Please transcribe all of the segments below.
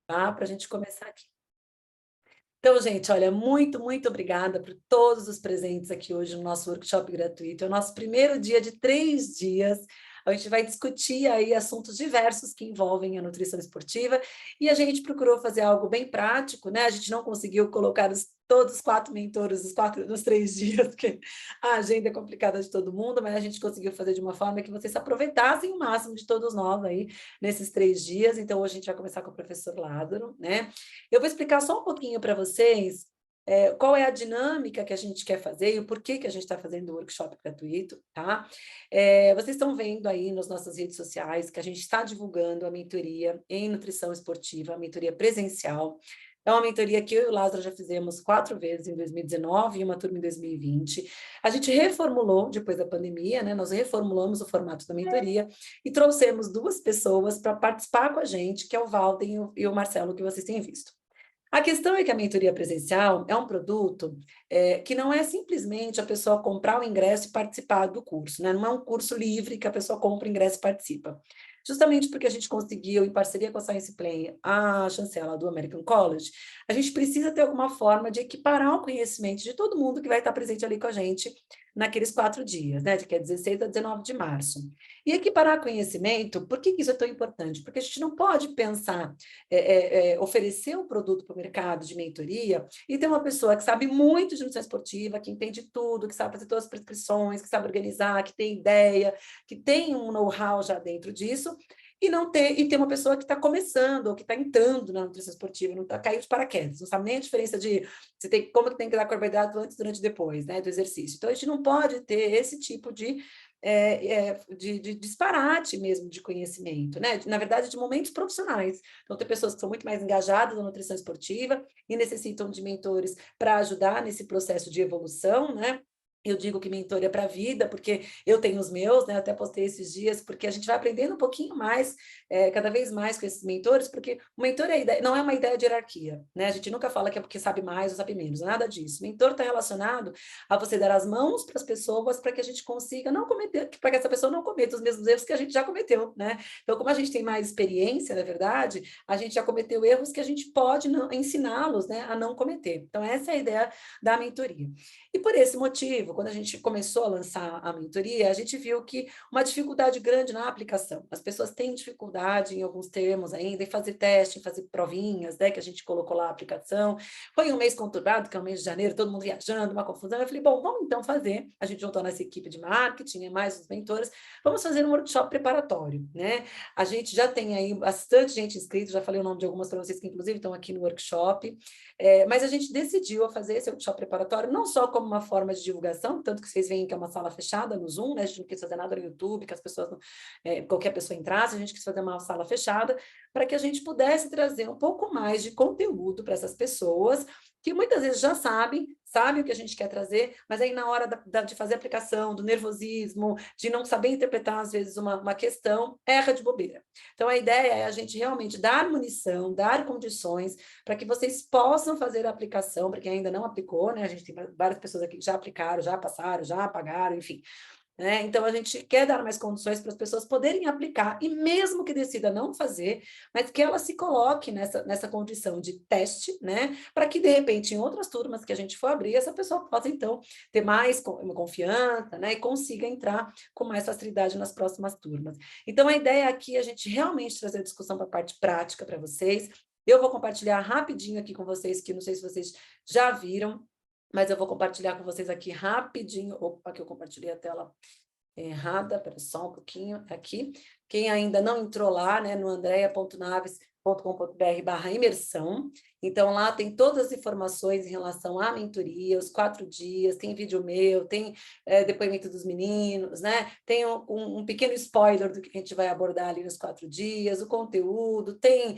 tá? Para a gente começar aqui. Então, gente, olha, muito, muito obrigada por todos os presentes aqui hoje no nosso workshop gratuito. É o nosso primeiro dia de 3 dias. A gente vai discutir aí assuntos diversos que envolvem a nutrição esportiva e a gente procurou fazer algo bem prático, né? A gente não conseguiu colocar todos os 4 mentores nos 3 dias, porque a agenda é complicada de todo mundo, mas a gente conseguiu fazer de uma forma que vocês aproveitassem o máximo de todos nós aí nesses 3 dias. Então, hoje a gente vai começar com o professor Lázaro, né? Eu vou explicar só um pouquinho para vocês, qual é a dinâmica que a gente quer fazer e o porquê que a gente está fazendo o workshop gratuito, tá? Vocês estão vendo aí nas nossas redes sociais que a gente está divulgando a mentoria em nutrição esportiva, a mentoria presencial. É uma mentoria que eu e o Lázaro já fizemos 4 vezes em 2019 e uma turma em 2020. A gente reformulou depois da pandemia, né? Nós reformulamos o formato da mentoria e trouxemos 2 pessoas para participar com a gente, que é o Valden e o Marcelo, que vocês têm visto. A questão é que a mentoria presencial é um produto que não é simplesmente a pessoa comprar o ingresso e participar do curso, né? Não é um curso livre que a pessoa compra o ingresso e participa. Justamente porque a gente conseguiu, em parceria com a Science Play, a chancela do American College, a gente precisa ter alguma forma de equiparar o conhecimento de todo mundo que vai estar presente ali com a gente naqueles 4 dias, né? Que é 16 a 19 de março. E equiparar conhecimento, por que isso é tão importante? Porque a gente não pode pensar oferecer um produto para o mercado de mentoria e ter uma pessoa que sabe muito de nutrição esportiva, que entende tudo, que sabe fazer todas as prescrições, que sabe organizar, que tem ideia, que tem um know-how já dentro disso, e ter uma pessoa que está começando ou que está entrando na nutrição esportiva, não está caindo de paraquedas, não sabe nem a diferença de como que tem que dar carboidrato antes, durante e depois, né, do exercício. Então, a gente não pode ter esse tipo de disparate mesmo de conhecimento, né? Na verdade, de momentos profissionais. Então, tem pessoas que são muito mais engajadas na nutrição esportiva e necessitam de mentores para ajudar nesse processo de evolução, né? Eu digo que mentor é para a vida, porque eu tenho os meus, né? Até postei esses dias, porque a gente vai aprendendo um pouquinho mais, cada vez mais com esses mentores, porque o mentor não é uma ideia de hierarquia, né? A gente nunca fala que é porque sabe mais ou sabe menos, nada disso. Mentor está relacionado a você dar as mãos para as pessoas para que a gente consiga não cometer, para que essa pessoa não cometa os mesmos erros que a gente já cometeu, né? Então, como a gente tem mais experiência, na verdade, a gente já cometeu erros que a gente pode ensiná-los, né, a não cometer. Então, essa é a ideia da mentoria. E por esse motivo, quando a gente começou a lançar a mentoria, a gente viu que uma dificuldade grande na aplicação. As pessoas têm dificuldade em alguns termos ainda, em fazer teste, em fazer provinhas, né, que a gente colocou lá a aplicação. Foi um mês conturbado, que é o mês de janeiro, todo mundo viajando, uma confusão. Eu falei, bom, vamos então fazer. A gente juntou nessa equipe de marketing, mais os mentores, vamos fazer um workshop preparatório, né? A gente já tem aí bastante gente inscrita, já falei o nome de algumas para vocês que inclusive estão aqui no workshop, mas a gente decidiu fazer esse workshop preparatório não só como uma forma de divulgação, tanto que vocês veem que é uma sala fechada no Zoom, né? A gente não quis fazer nada no YouTube, que as pessoas, qualquer pessoa entrasse, a gente quis fazer uma sala fechada, para que a gente pudesse trazer um pouco mais de conteúdo para essas pessoas, que muitas vezes já sabem o que a gente quer trazer, mas aí na hora de fazer a aplicação, do nervosismo, de não saber interpretar, às vezes, uma questão, erra de bobeira. Então, a ideia é a gente realmente dar munição, dar condições para que vocês possam fazer a aplicação, para quem ainda não aplicou, né? A gente tem várias pessoas aqui que já aplicaram, já passaram, já pagaram, enfim. Né? Então, a gente quer dar mais condições para as pessoas poderem aplicar, e mesmo que decida não fazer, mas que ela se coloque nessa condição de teste, né? Para que, de repente, em outras turmas que a gente for abrir, essa pessoa possa, então, ter mais confiança, né? E consiga entrar com mais facilidade nas próximas turmas. Então, a ideia aqui é a gente realmente trazer a discussão para a parte prática para vocês. Eu vou compartilhar rapidinho aqui com vocês, que não sei se vocês já viram, mas eu vou compartilhar com vocês aqui rapidinho. Opa, que eu compartilhei a tela errada, espera só um pouquinho, aqui. Quem ainda não entrou lá, né, no andrea.naves.com.br/imersão, então lá tem todas as informações em relação à mentoria, os 4 dias, tem vídeo meu, tem depoimento dos meninos, né? Tem um pequeno spoiler do que a gente vai abordar ali nos 4 dias, o conteúdo, tem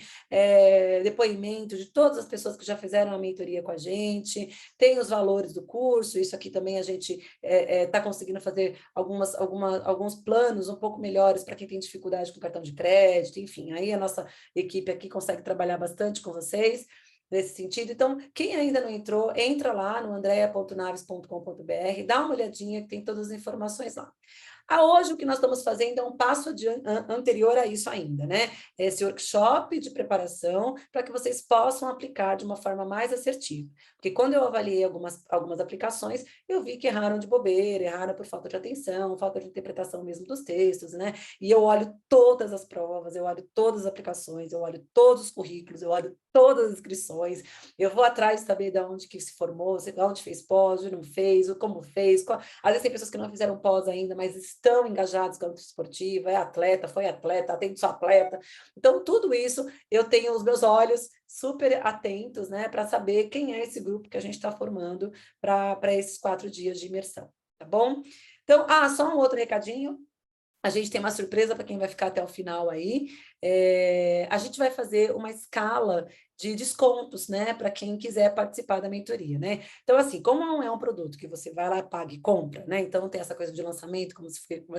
depoimento de todas as pessoas que já fizeram a mentoria com a gente, tem os valores do curso, isso aqui também a gente está conseguindo fazer alguns planos um pouco melhores para quem tem dificuldade com cartão de crédito, enfim, aí a nossa equipe aqui consegue trabalhar bastante com vocês nesse sentido. Então, quem ainda não entrou, entra lá no andrea.naves.com.br, dá uma olhadinha que tem todas as informações lá. Hoje, o que nós estamos fazendo é um passo anterior a isso ainda, né? Esse workshop de preparação para que vocês possam aplicar de uma forma mais assertiva. Porque quando eu avaliei algumas aplicações, eu vi que erraram de bobeira, erraram por falta de atenção, falta de interpretação mesmo dos textos, né? E eu olho todas as provas, eu olho todas as aplicações, eu olho todos os currículos, eu olho todas as inscrições, eu vou atrás de saber de onde que se formou, de onde fez pós, onde não fez, como fez. Às vezes tem pessoas que não fizeram pós ainda, mas estão engajados com a luta esportiva, é atleta, foi atleta, atende sua atleta. Então, tudo isso, eu tenho os meus olhos super atentos, né, para saber quem é esse grupo que a gente está formando para esses 4 dias de imersão, tá bom? Então, só um outro recadinho. A gente tem uma surpresa para quem vai ficar até o final aí. A gente vai fazer uma escala de descontos, né, para quem quiser participar da mentoria, né? Então, assim, como não é um produto que você vai lá, paga e compra, né? Então, tem essa coisa de lançamento, como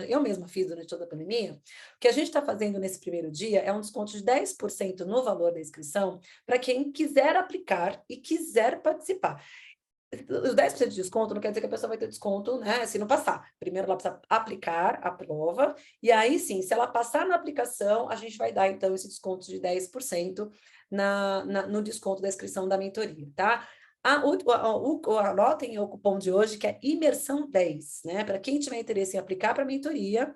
eu mesma fiz durante toda a pandemia. O que a gente está fazendo nesse primeiro dia é um desconto de 10% no valor da inscrição para quem quiser aplicar e quiser participar. Os 10% de desconto não quer dizer que a pessoa vai ter desconto, né, se não passar. Primeiro ela precisa aplicar a prova, e aí sim, se ela passar na aplicação, a gente vai dar, então, esse desconto de 10% no desconto da inscrição da mentoria, tá? Anotem o cupom de hoje, que é imersão 10, né? Para quem tiver interesse em aplicar para a mentoria,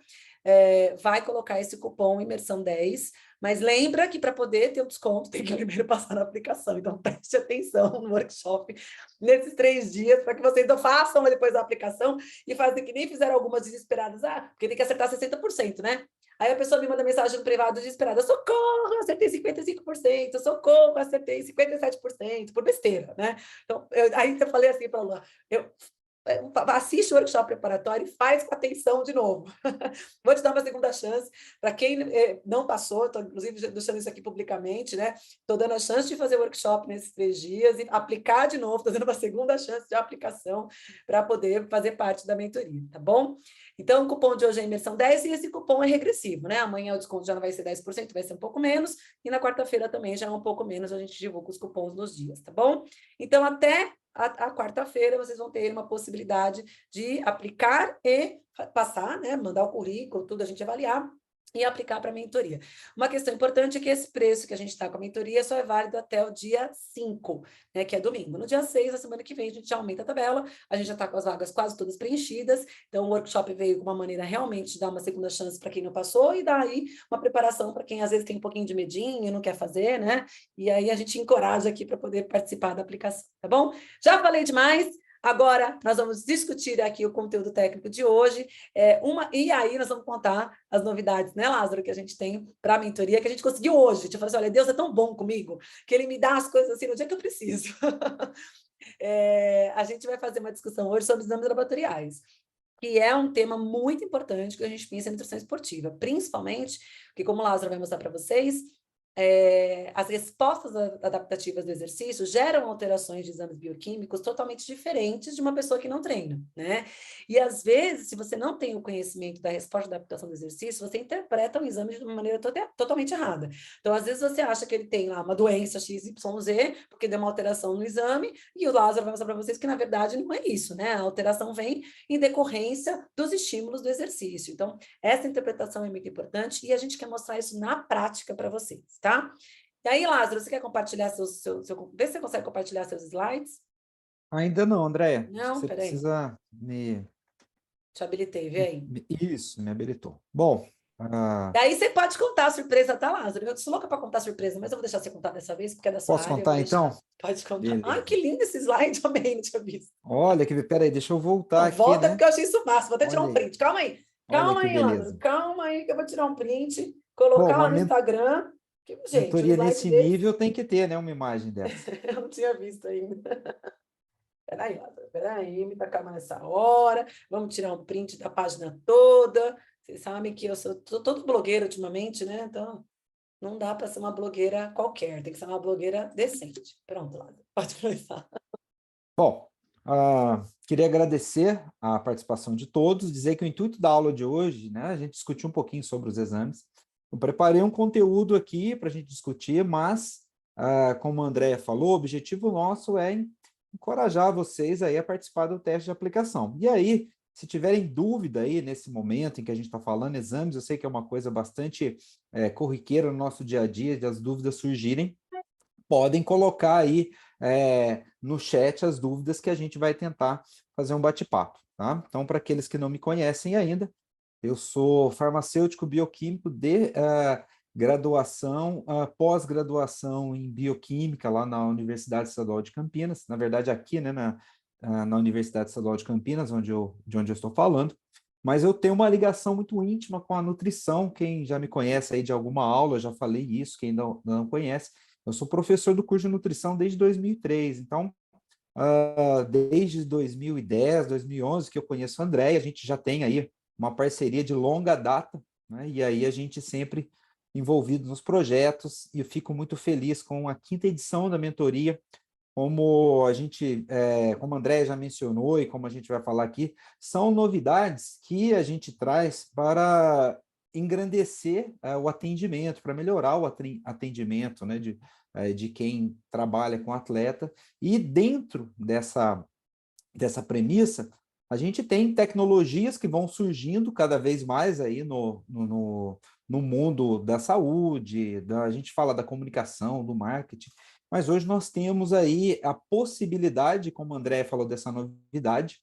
vai colocar esse cupom imersão 10, mas lembra que para poder ter o desconto tem que primeiro passar na aplicação, então preste atenção no workshop nesses 3 dias, para que vocês não façam depois da aplicação e fazem que nem fizeram algumas desesperadas, porque tem que acertar 60%, né? Aí a pessoa me manda mensagem no privado desesperada, socorro, acertei 55%, socorro, acertei 57%, por besteira, né? Então, aí eu falei assim para a Lua, assiste o workshop preparatório e faz com atenção de novo. Vou te dar uma segunda chance. Para quem não passou, estou inclusive deixando isso aqui publicamente, né? Estou dando a chance de fazer o workshop nesses 3 dias e aplicar de novo, estou dando uma segunda chance de aplicação para poder fazer parte da mentoria, tá bom? Então, o cupom de hoje é imersão 10 e esse cupom é regressivo, né? Amanhã o desconto já não vai ser 10%, vai ser um pouco menos, e na quarta-feira também já é um pouco menos, a gente divulga os cupons nos dias, tá bom? Então, até a quarta-feira vocês vão ter uma possibilidade de aplicar e passar, né? Mandar o currículo, tudo a gente avaliar e aplicar para a mentoria. Uma questão importante é que esse preço que a gente está com a mentoria só é válido até o dia 5, né, que é domingo. No dia 6, na semana que vem, a gente já aumenta a tabela, a gente já está com as vagas quase todas preenchidas, então o workshop veio com uma maneira realmente de dar uma segunda chance para quem não passou e daí uma preparação para quem às vezes tem um pouquinho de medinho e não quer fazer, né? E aí a gente encoraja aqui para poder participar da aplicação, tá bom? Já falei demais. Agora, nós vamos discutir aqui o conteúdo técnico de hoje, e aí nós vamos contar as novidades, né, Lázaro, que a gente tem para a mentoria, que a gente conseguiu hoje. Eu falei assim, olha, Deus é tão bom comigo, que Ele me dá as coisas assim no dia que eu preciso. A gente vai fazer uma discussão hoje sobre exames laboratoriais, que é um tema muito importante que a gente pensa em nutrição esportiva, principalmente, porque como o Lázaro vai mostrar para vocês, as respostas adaptativas do exercício geram alterações de exames bioquímicos totalmente diferentes de uma pessoa que não treina, né? E às vezes, se você não tem o conhecimento da resposta de adaptação do exercício, você interpreta o exame de uma maneira totalmente errada. Então, às vezes você acha que ele tem lá uma doença XYZ, porque deu uma alteração no exame, e o Lázaro vai mostrar para vocês que, na verdade, não é isso, né? A alteração vem em decorrência dos estímulos do exercício. Então, essa interpretação é muito importante e a gente quer mostrar isso na prática para vocês, tá? E aí, Lázaro, você quer compartilhar vê se você consegue compartilhar seus slides? Ainda não, André. Acho que Não, você peraí. precisa me... Te habilitei, vê aí. Isso, me habilitou. Bom, E aí você pode contar a surpresa, tá, Lázaro? Eu sou louca para contar a surpresa, mas eu vou deixar você contar dessa vez, porque é da sua posso área, eu vou contar deixar. então? Pode contar. Ai, Beleza. que lindo esse slide também, não tinha visto. Olha, peraí, deixa eu voltar Não, aqui, volta né? porque eu achei isso máximo. Vou até tirar um Olha print. Calma aí. olha Calma que aí, Lázaro. beleza. Calma aí que eu vou tirar um print, Bom, colocar uma lá no Instagram. Gente, um mentoria slide nesse desse nível tem que ter, né? Uma imagem dessa. eu não tinha visto ainda. Peraí, Lázaro, peraí, me dá calma nessa hora. Vamos tirar um print da página toda. Vocês sabem que eu sou todo blogueiro ultimamente, né? Então, não dá para ser uma blogueira qualquer, tem que ser uma blogueira decente. Pronto, Lázaro, pode começar. Bom, queria agradecer a participação de todos, dizer que o intuito da aula de hoje, né? A gente discutiu um pouquinho sobre os exames. Eu preparei um conteúdo aqui para a gente discutir, mas, como a Andrea falou, o objetivo nosso é encorajar vocês aí a participar do teste de aplicação. E aí, Se tiverem dúvida aí nesse momento em que a gente está falando exames, eu sei que é uma coisa bastante corriqueira no nosso dia a dia, de as dúvidas surgirem, podem colocar aí no chat as dúvidas que a gente vai tentar fazer um bate-papo, tá? Então, para aqueles que não me conhecem ainda, eu sou farmacêutico bioquímico de graduação, pós-graduação em bioquímica lá na Universidade Estadual de Campinas, na verdade aqui, né, na Universidade Estadual de Campinas, de onde eu estou falando, mas eu tenho uma ligação muito íntima com a nutrição. Quem já me conhece aí de alguma aula, eu já falei isso, quem não conhece, eu sou professor do curso de nutrição desde 2003, então, desde 2010, 2011 que eu conheço a Andréia, a gente já tem aí uma parceria de longa data, né? E aí a gente sempre envolvido nos projetos, e eu fico muito feliz com a 5ª edição da mentoria, como como a Andréia já mencionou e como a gente vai falar aqui, são novidades que a gente traz para engrandecer o atendimento, para melhorar o atendimento, né, de quem trabalha com atleta. E dentro dessa premissa, a gente tem tecnologias que vão surgindo cada vez mais aí no mundo da saúde, a gente fala da comunicação, do marketing, mas hoje nós temos aí a possibilidade, como o André falou dessa novidade,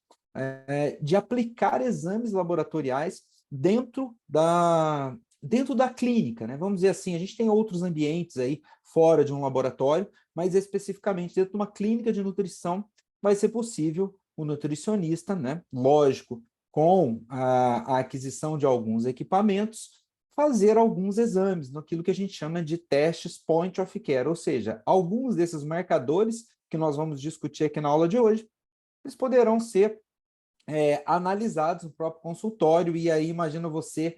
de aplicar exames laboratoriais dentro da clínica, né? Vamos dizer assim, a gente tem outros ambientes aí fora de um laboratório, mas especificamente dentro de uma clínica de nutrição vai ser possível o nutricionista, né? Lógico, com a aquisição de alguns equipamentos, fazer alguns exames, naquilo que a gente chama de testes point of care, ou seja, alguns desses marcadores que nós vamos discutir aqui na aula de hoje, eles poderão ser analisados no próprio consultório, e aí imagina você,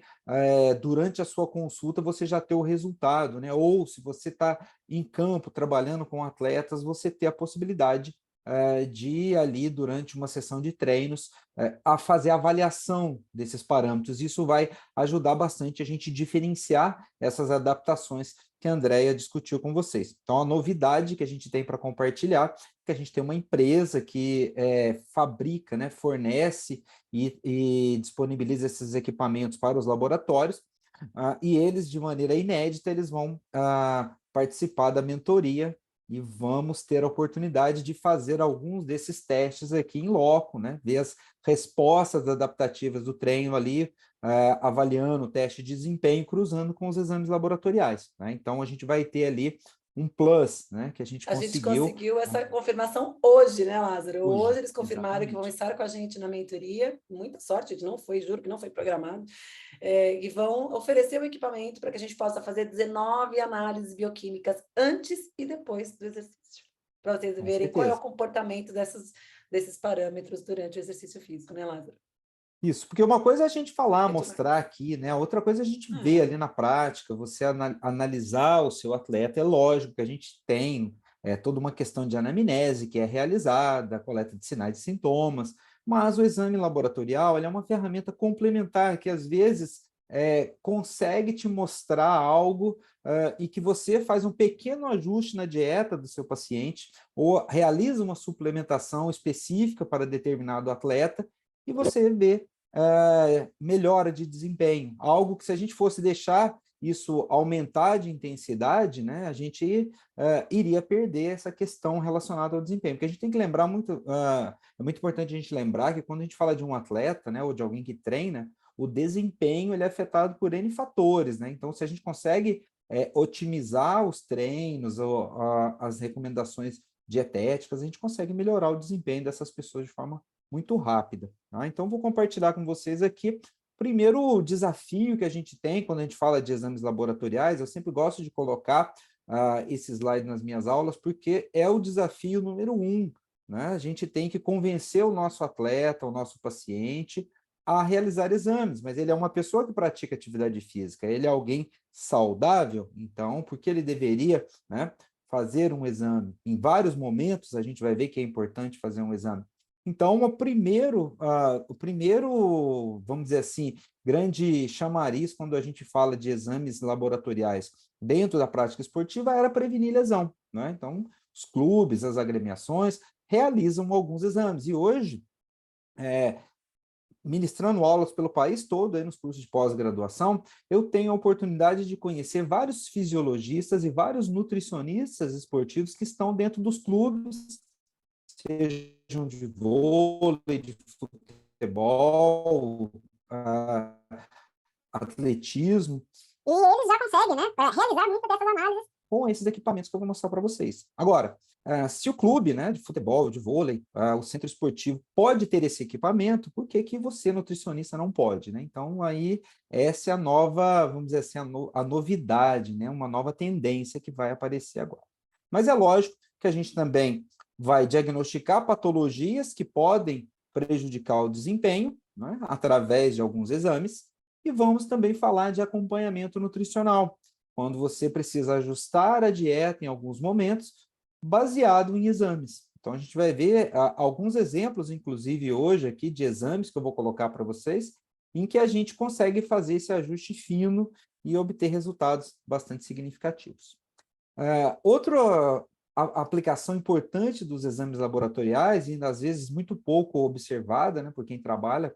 durante a sua consulta, você já ter o resultado, né? Ou se você está em campo trabalhando com atletas, você ter a possibilidade de ir ali durante uma sessão de treinos a fazer a avaliação desses parâmetros. Isso vai ajudar bastante a gente diferenciar essas adaptações que a Andrea discutiu com vocês. Então, a novidade que a gente tem para compartilhar é que a gente tem uma empresa que fabrica, né, fornece e disponibiliza esses equipamentos para os laboratórios, e eles, de maneira inédita, eles vão participar da mentoria e vamos ter a oportunidade de fazer alguns desses testes aqui em loco, né? Ver as respostas adaptativas do treino ali, avaliando o teste de desempenho, cruzando com os exames laboratoriais, né? Então, a gente vai ter ali um plus, né? Que a gente conseguiu essa confirmação hoje, né, Lázaro? Hoje eles confirmaram exatamente. que vão estar com a gente na mentoria. Muita sorte, não foi, juro que não foi programado. E vão oferecer o equipamento para que a gente possa fazer 19 análises bioquímicas antes e depois do exercício, para vocês Com verem qual é o certeza. comportamento desses parâmetros durante o exercício físico, né, Lázaro? Isso, porque uma coisa é a gente falar, É mostrar demais. aqui, né? Outra coisa é a gente ver ali na prática, você analisar o seu atleta. É lógico que a gente tem toda uma questão de anamnese que é realizada, a coleta de sinais e sintomas, mas o exame laboratorial ele é uma ferramenta complementar que às vezes consegue te mostrar algo e que você faz um pequeno ajuste na dieta do seu paciente ou realiza uma suplementação específica para determinado atleta e você vê melhora de desempenho. Algo que, se a gente fosse deixar isso aumentar de intensidade, né, a gente iria perder essa questão relacionada ao desempenho. Porque a gente tem que lembrar muito, é muito importante a gente lembrar que quando a gente fala de um atleta, né, ou de alguém que treina, o desempenho ele é afetado por N fatores, né? Então, se a gente consegue otimizar os treinos ou as recomendações dietéticas, a gente consegue melhorar o desempenho dessas pessoas de forma muito rápida. Tá? Então, vou compartilhar com vocês aqui. Primeiro desafio que a gente tem quando a gente fala de exames laboratoriais, eu sempre gosto de colocar esse slide nas minhas aulas, porque é o desafio número 1. Né? A gente tem que convencer o nosso atleta, o nosso paciente, a realizar exames, mas ele é uma pessoa que pratica atividade física, ele é alguém saudável, então, por que ele deveria, né, fazer um exame? Em vários momentos, a gente vai ver que é importante fazer um exame. Então, o primeiro, vamos dizer assim, grande chamariz quando a gente fala de exames laboratoriais dentro da prática esportiva era prevenir lesão, né? Então, os clubes, as agremiações realizam alguns exames. E hoje, ministrando aulas pelo país todo, aí nos cursos de pós-graduação, eu tenho a oportunidade de conhecer vários fisiologistas e vários nutricionistas esportivos que estão dentro dos clubes, sejam de vôlei, de futebol, atletismo. E eles já conseguem, né, realizar muitas dessas análises Com esses equipamentos que eu vou mostrar para vocês. Agora, se o clube, né, de futebol, de vôlei, o centro esportivo pode ter esse equipamento, por que que você, nutricionista, não pode, né? Então, aí, essa é a nova, vamos dizer assim, a novidade, né? Uma nova tendência que vai aparecer agora. Mas é lógico que a gente também vai diagnosticar patologias que podem prejudicar o desempenho, né, através de alguns exames, e vamos também falar de acompanhamento nutricional, quando você precisa ajustar a dieta em alguns momentos, baseado em exames. Então, a gente vai ver alguns exemplos, inclusive hoje aqui, de exames que eu vou colocar para vocês, em que a gente consegue fazer esse ajuste fino e obter resultados bastante significativos. Outra aplicação importante dos exames laboratoriais, e às vezes muito pouco observada, né, por quem trabalha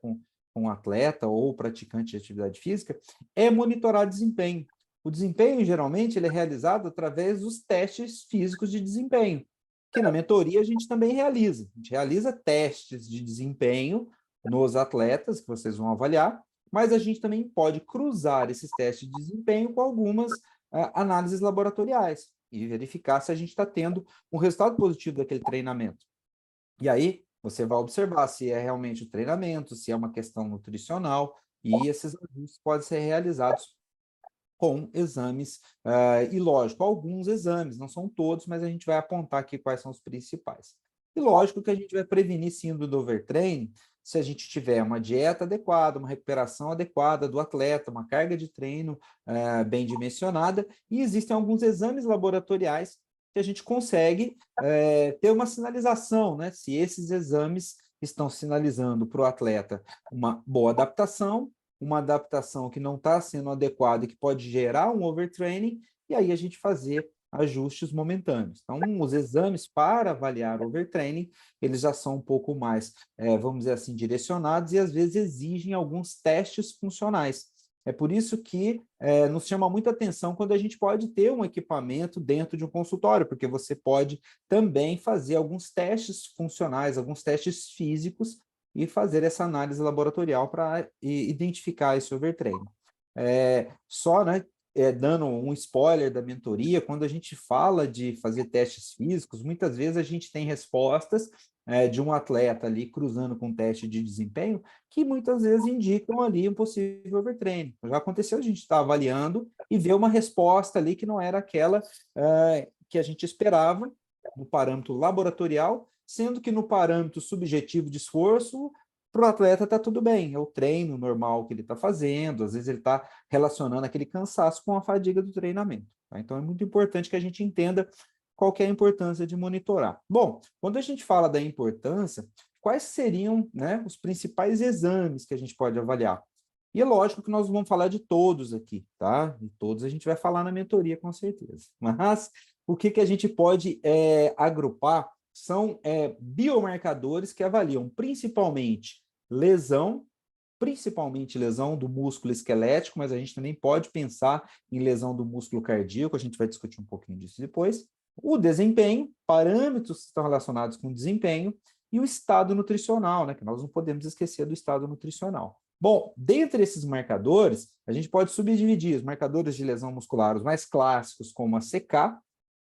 com atleta ou praticante de atividade física, é monitorar desempenho. O desempenho, geralmente, ele é realizado através dos testes físicos de desempenho, que na mentoria a gente também realiza. A gente realiza testes de desempenho nos atletas, que vocês vão avaliar, mas a gente também pode cruzar esses testes de desempenho com algumas análises laboratoriais e verificar se a gente está tendo um resultado positivo daquele treinamento. E aí, você vai observar se é realmente o treinamento, se é uma questão nutricional, e esses ajustes podem ser realizados com exames, e lógico, alguns exames, não são todos, mas a gente vai apontar aqui quais são os principais. E lógico que a gente vai prevenir síndrome do overtraining se a gente tiver uma dieta adequada, uma recuperação adequada do atleta, uma carga de treino bem dimensionada, e existem alguns exames laboratoriais que a gente consegue ter uma sinalização, né? Se esses exames estão sinalizando para o atleta uma boa adaptação, uma adaptação que não está sendo adequada e que pode gerar um overtraining, e aí a gente fazer ajustes momentâneos. Então, os exames para avaliar o overtraining, eles já são um pouco mais, vamos dizer assim, direcionados e às vezes exigem alguns testes funcionais. É por isso que nos chama muita atenção quando a gente pode ter um equipamento dentro de um consultório, porque você pode também fazer alguns testes funcionais, alguns testes físicos e fazer essa análise laboratorial para identificar esse overtraining. Só, né, dando um spoiler da mentoria, quando a gente fala de fazer testes físicos, muitas vezes a gente tem respostas de um atleta ali cruzando com um teste de desempenho que muitas vezes indicam ali um possível overtraining. Já aconteceu a gente estar avaliando e ver uma resposta ali que não era aquela que a gente esperava no parâmetro laboratorial, sendo que no parâmetro subjetivo de esforço, para o atleta está tudo bem, é o treino normal que ele está fazendo, às vezes ele está relacionando aquele cansaço com a fadiga do treinamento. Tá? Então, é muito importante que a gente entenda qual que é a importância de monitorar. Bom, quando a gente fala da importância, quais seriam, né, os principais exames que a gente pode avaliar? E é lógico que nós vamos falar de todos aqui, tá? E todos a gente vai falar na mentoria, com certeza. Mas o que a gente pode agrupar são biomarcadores que avaliam principalmente lesão do músculo esquelético, mas a gente também pode pensar em lesão do músculo cardíaco, a gente vai discutir um pouquinho disso depois. O desempenho, parâmetros que estão relacionados com o desempenho, e o estado nutricional, né, que nós não podemos esquecer do estado nutricional. Bom, dentre esses marcadores, a gente pode subdividir os marcadores de lesão muscular, os mais clássicos, como a CK,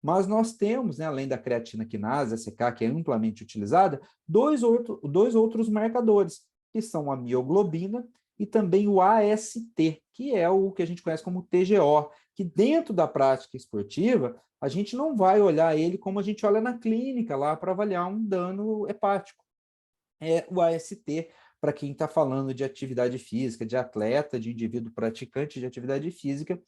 mas nós temos, né, além da creatina quinase, a CK, que é amplamente utilizada, dois outros marcadores, que são a mioglobina e também o AST, que é o que a gente conhece como TGO, que dentro da prática esportiva, a gente não vai olhar ele como a gente olha na clínica lá para avaliar um dano hepático. O AST, para quem está falando de atividade física, de atleta, de indivíduo praticante de atividade física,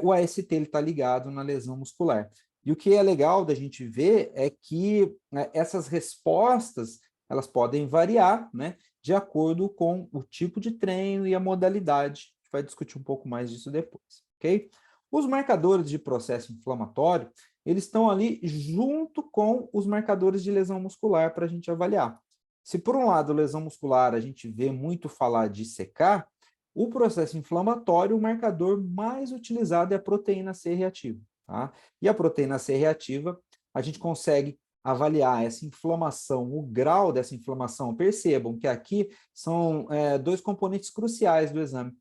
o AST está ligado na lesão muscular. E o que é legal da gente ver é que essas respostas elas podem variar, né, de acordo com o tipo de treino e a modalidade. A gente vai discutir um pouco mais disso depois, ok? Os marcadores de processo inflamatório, eles estão ali junto com os marcadores de lesão muscular para a gente avaliar. Se por um lado lesão muscular a gente vê muito falar de secar, o processo inflamatório, o marcador mais utilizado é a proteína C reativa, tá? E a proteína C reativa, a gente consegue avaliar essa inflamação, o grau dessa inflamação. Percebam que aqui são dois componentes cruciais do exame.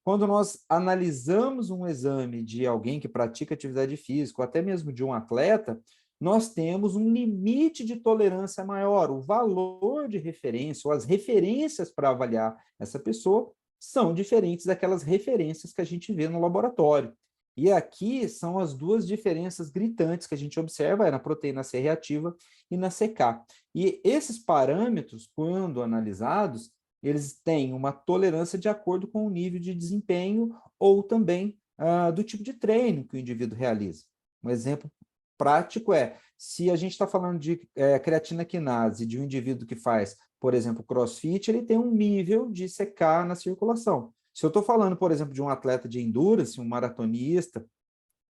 Quando nós analisamos um exame de alguém que pratica atividade física, ou até mesmo de um atleta, nós temos um limite de tolerância maior. O valor de referência, ou as referências para avaliar essa pessoa, são diferentes daquelas referências que a gente vê no laboratório. E aqui são as duas diferenças gritantes que a gente observa, na proteína C reativa e na CK. E esses parâmetros, quando analisados, eles têm uma tolerância de acordo com o nível de desempenho ou também do tipo de treino que o indivíduo realiza. Um exemplo prático se a gente está falando de creatina quinase de um indivíduo que faz, por exemplo, crossfit, ele tem um nível de CK na circulação. Se eu estou falando, por exemplo, de um atleta de endurance, um maratonista,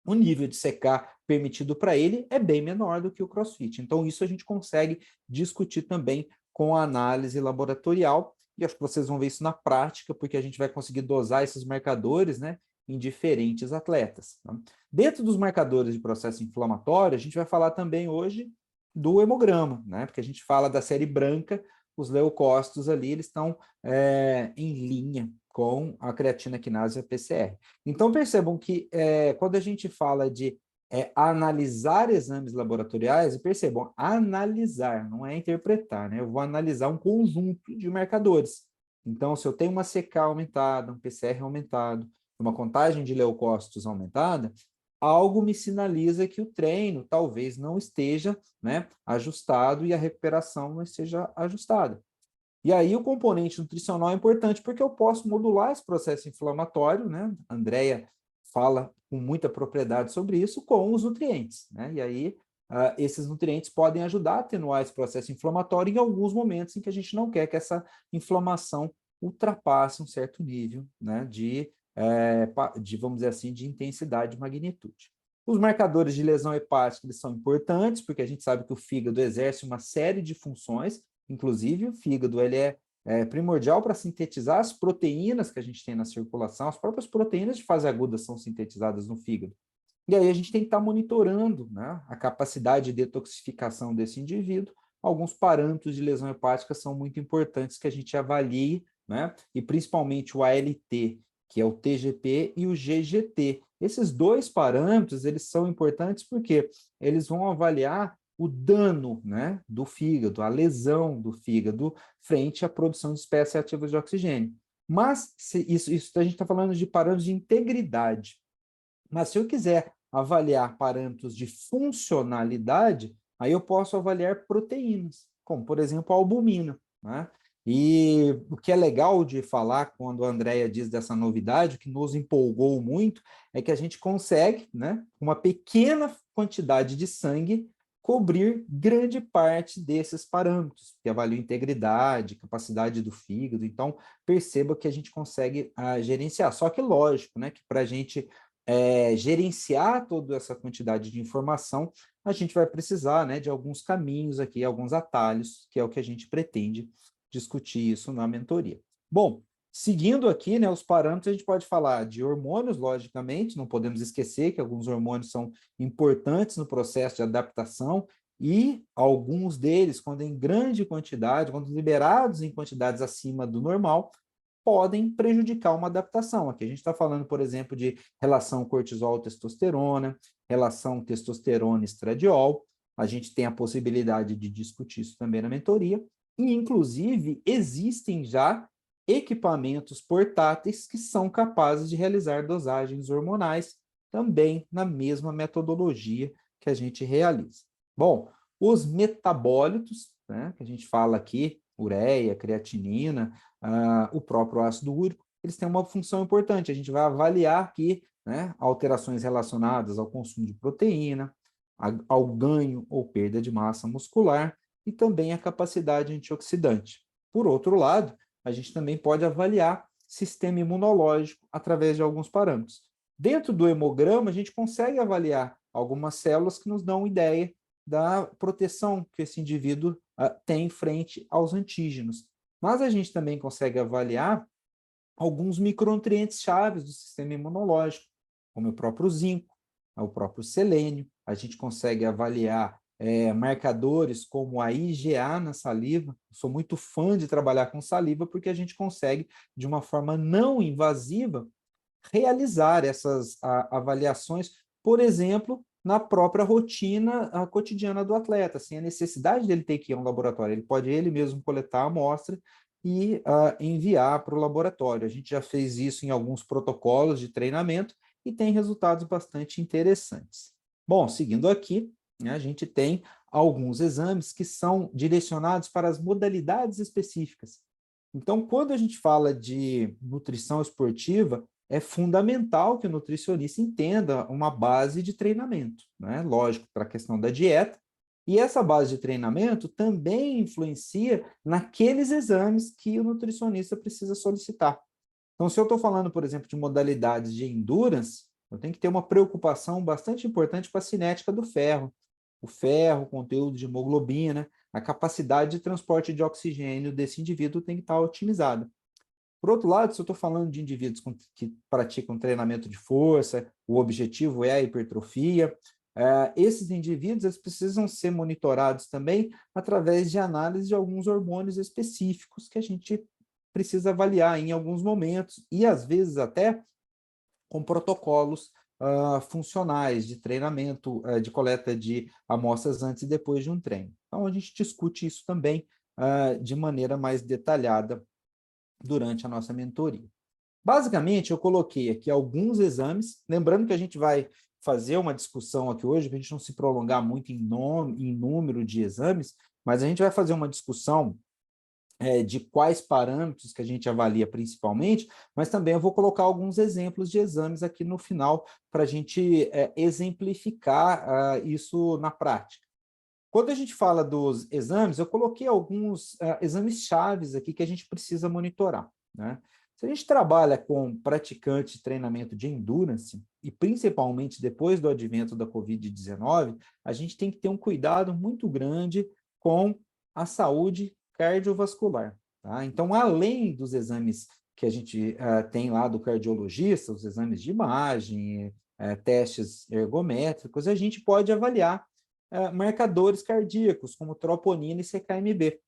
o nível de CK permitido para ele é bem menor do que o crossfit. Então, isso a gente consegue discutir também com a análise laboratorial, e acho que vocês vão ver isso na prática, porque a gente vai conseguir dosar esses marcadores, né, em diferentes atletas. Tá? Dentro dos marcadores de processo inflamatório, a gente vai falar também hoje do hemograma, né, porque a gente fala da série branca, os leucócitos ali, eles estão em linha com a creatina quinase e a PCR. Então, percebam que quando a gente fala de analisar exames laboratoriais, percebam, analisar, não é interpretar, né? Eu vou analisar um conjunto de marcadores. Então, se eu tenho uma CK aumentada, um PCR aumentado, uma contagem de leucócitos aumentada, algo me sinaliza que o treino talvez não esteja, né, ajustado e a recuperação não esteja ajustada. E aí o componente nutricional é importante porque eu posso modular esse processo inflamatório, né? A Andrea fala com muita propriedade sobre isso, com os nutrientes, né? E aí esses nutrientes podem ajudar a atenuar esse processo inflamatório em alguns momentos em que a gente não quer que essa inflamação ultrapasse um certo nível, né, de vamos dizer assim, de intensidade e magnitude. Os marcadores de lesão hepática eles são importantes, porque a gente sabe que o fígado exerce uma série de funções, inclusive o fígado ele é primordial para sintetizar as proteínas que a gente tem na circulação, as próprias proteínas de fase aguda são sintetizadas no fígado. E aí a gente tem que estar monitorando, né, a capacidade de detoxificação desse indivíduo. Alguns parâmetros de lesão hepática são muito importantes que a gente avalie, né, e principalmente o ALT, que é o TGP e o GGT. Esses dois parâmetros, eles são importantes porque eles vão avaliar o dano, né, do fígado, a lesão do fígado frente à produção de espécies ativas de oxigênio. Mas isso a gente está falando de parâmetros de integridade. Mas se eu quiser avaliar parâmetros de funcionalidade, aí eu posso avaliar proteínas, como, por exemplo, a albumina, né? E o que é legal de falar quando a Andrea diz dessa novidade, o que nos empolgou muito, é que a gente consegue, né, uma pequena quantidade de sangue, cobrir grande parte desses parâmetros, que avaliam integridade, capacidade do fígado. Então, perceba que a gente consegue gerenciar. Só que, lógico, né, que para a gente gerenciar toda essa quantidade de informação, a gente vai precisar, né, de alguns caminhos aqui, alguns atalhos, que é o que a gente pretende discutir isso na mentoria. Bom, seguindo aqui, né, os parâmetros, a gente pode falar de hormônios, logicamente, não podemos esquecer que alguns hormônios são importantes no processo de adaptação e alguns deles, quando em grande quantidade, quando liberados em quantidades acima do normal, podem prejudicar uma adaptação. Aqui a gente está falando, por exemplo, de relação cortisol-testosterona, relação testosterona-estradiol. A gente tem a possibilidade de discutir isso também na mentoria. E, inclusive, existem já equipamentos portáteis que são capazes de realizar dosagens hormonais também na mesma metodologia que a gente realiza. Bom, os metabólitos, né, que a gente fala aqui, ureia, creatinina, o próprio ácido úrico, eles têm uma função importante. A gente vai avaliar aqui, né, alterações relacionadas ao consumo de proteína, ao ganho ou perda de massa muscular, e também a capacidade antioxidante. Por outro lado, a gente também pode avaliar sistema imunológico através de alguns parâmetros. Dentro do hemograma, a gente consegue avaliar algumas células que nos dão ideia da proteção que esse indivíduo tem frente aos antígenos. Mas a gente também consegue avaliar alguns micronutrientes chaves do sistema imunológico, como o próprio zinco, o próprio selênio. A gente consegue avaliar marcadores como a IgA na saliva. Sou muito fã de trabalhar com saliva porque a gente consegue, de uma forma não invasiva, realizar essas avaliações, por exemplo, na própria rotina cotidiana do atleta, sem a necessidade dele ter que ir a um laboratório. Ele pode ele mesmo coletar a amostra e enviar para o laboratório. A gente já fez isso em alguns protocolos de treinamento e tem resultados bastante interessantes. Bom, seguindo aqui, né, a gente tem alguns exames que são direcionados para as modalidades específicas. Então, quando a gente fala de nutrição esportiva, é fundamental que o nutricionista entenda uma base de treinamento, né? Lógico, para a questão da dieta, e essa base de treinamento também influencia naqueles exames que o nutricionista precisa solicitar. Então, se eu estou falando, por exemplo, de modalidades de endurance, eu tenho que ter uma preocupação bastante importante com a cinética do ferro. O ferro, o conteúdo de hemoglobina, a capacidade de transporte de oxigênio desse indivíduo tem que estar otimizada. Por outro lado, se eu estou falando de indivíduos que praticam treinamento de força, o objetivo é a hipertrofia, esses indivíduos eles precisam ser monitorados também através de análise de alguns hormônios específicos que a gente precisa avaliar em alguns momentos e, às vezes, até com protocolos funcionais de treinamento, de coleta de amostras antes e depois de um treino. Então, a gente discute isso também de maneira mais detalhada durante a nossa mentoria. Basicamente, eu coloquei aqui alguns exames, lembrando que a gente vai fazer uma discussão aqui hoje, para a gente não se prolongar muito em número de exames, mas a gente vai fazer uma discussão de quais parâmetros que a gente avalia principalmente, mas também eu vou colocar alguns exemplos de exames aqui no final para a gente exemplificar isso na prática. Quando a gente fala dos exames, eu coloquei alguns exames chaves aqui que a gente precisa monitorar, né? Se a gente trabalha com praticantes de treinamento de endurance, e principalmente depois do advento da Covid-19, a gente tem que ter um cuidado muito grande com a saúde cardiovascular, tá? Então, além dos exames que a gente tem lá do cardiologista, os exames de imagem, testes ergométricos, a gente pode avaliar marcadores cardíacos, como troponina e CKMB.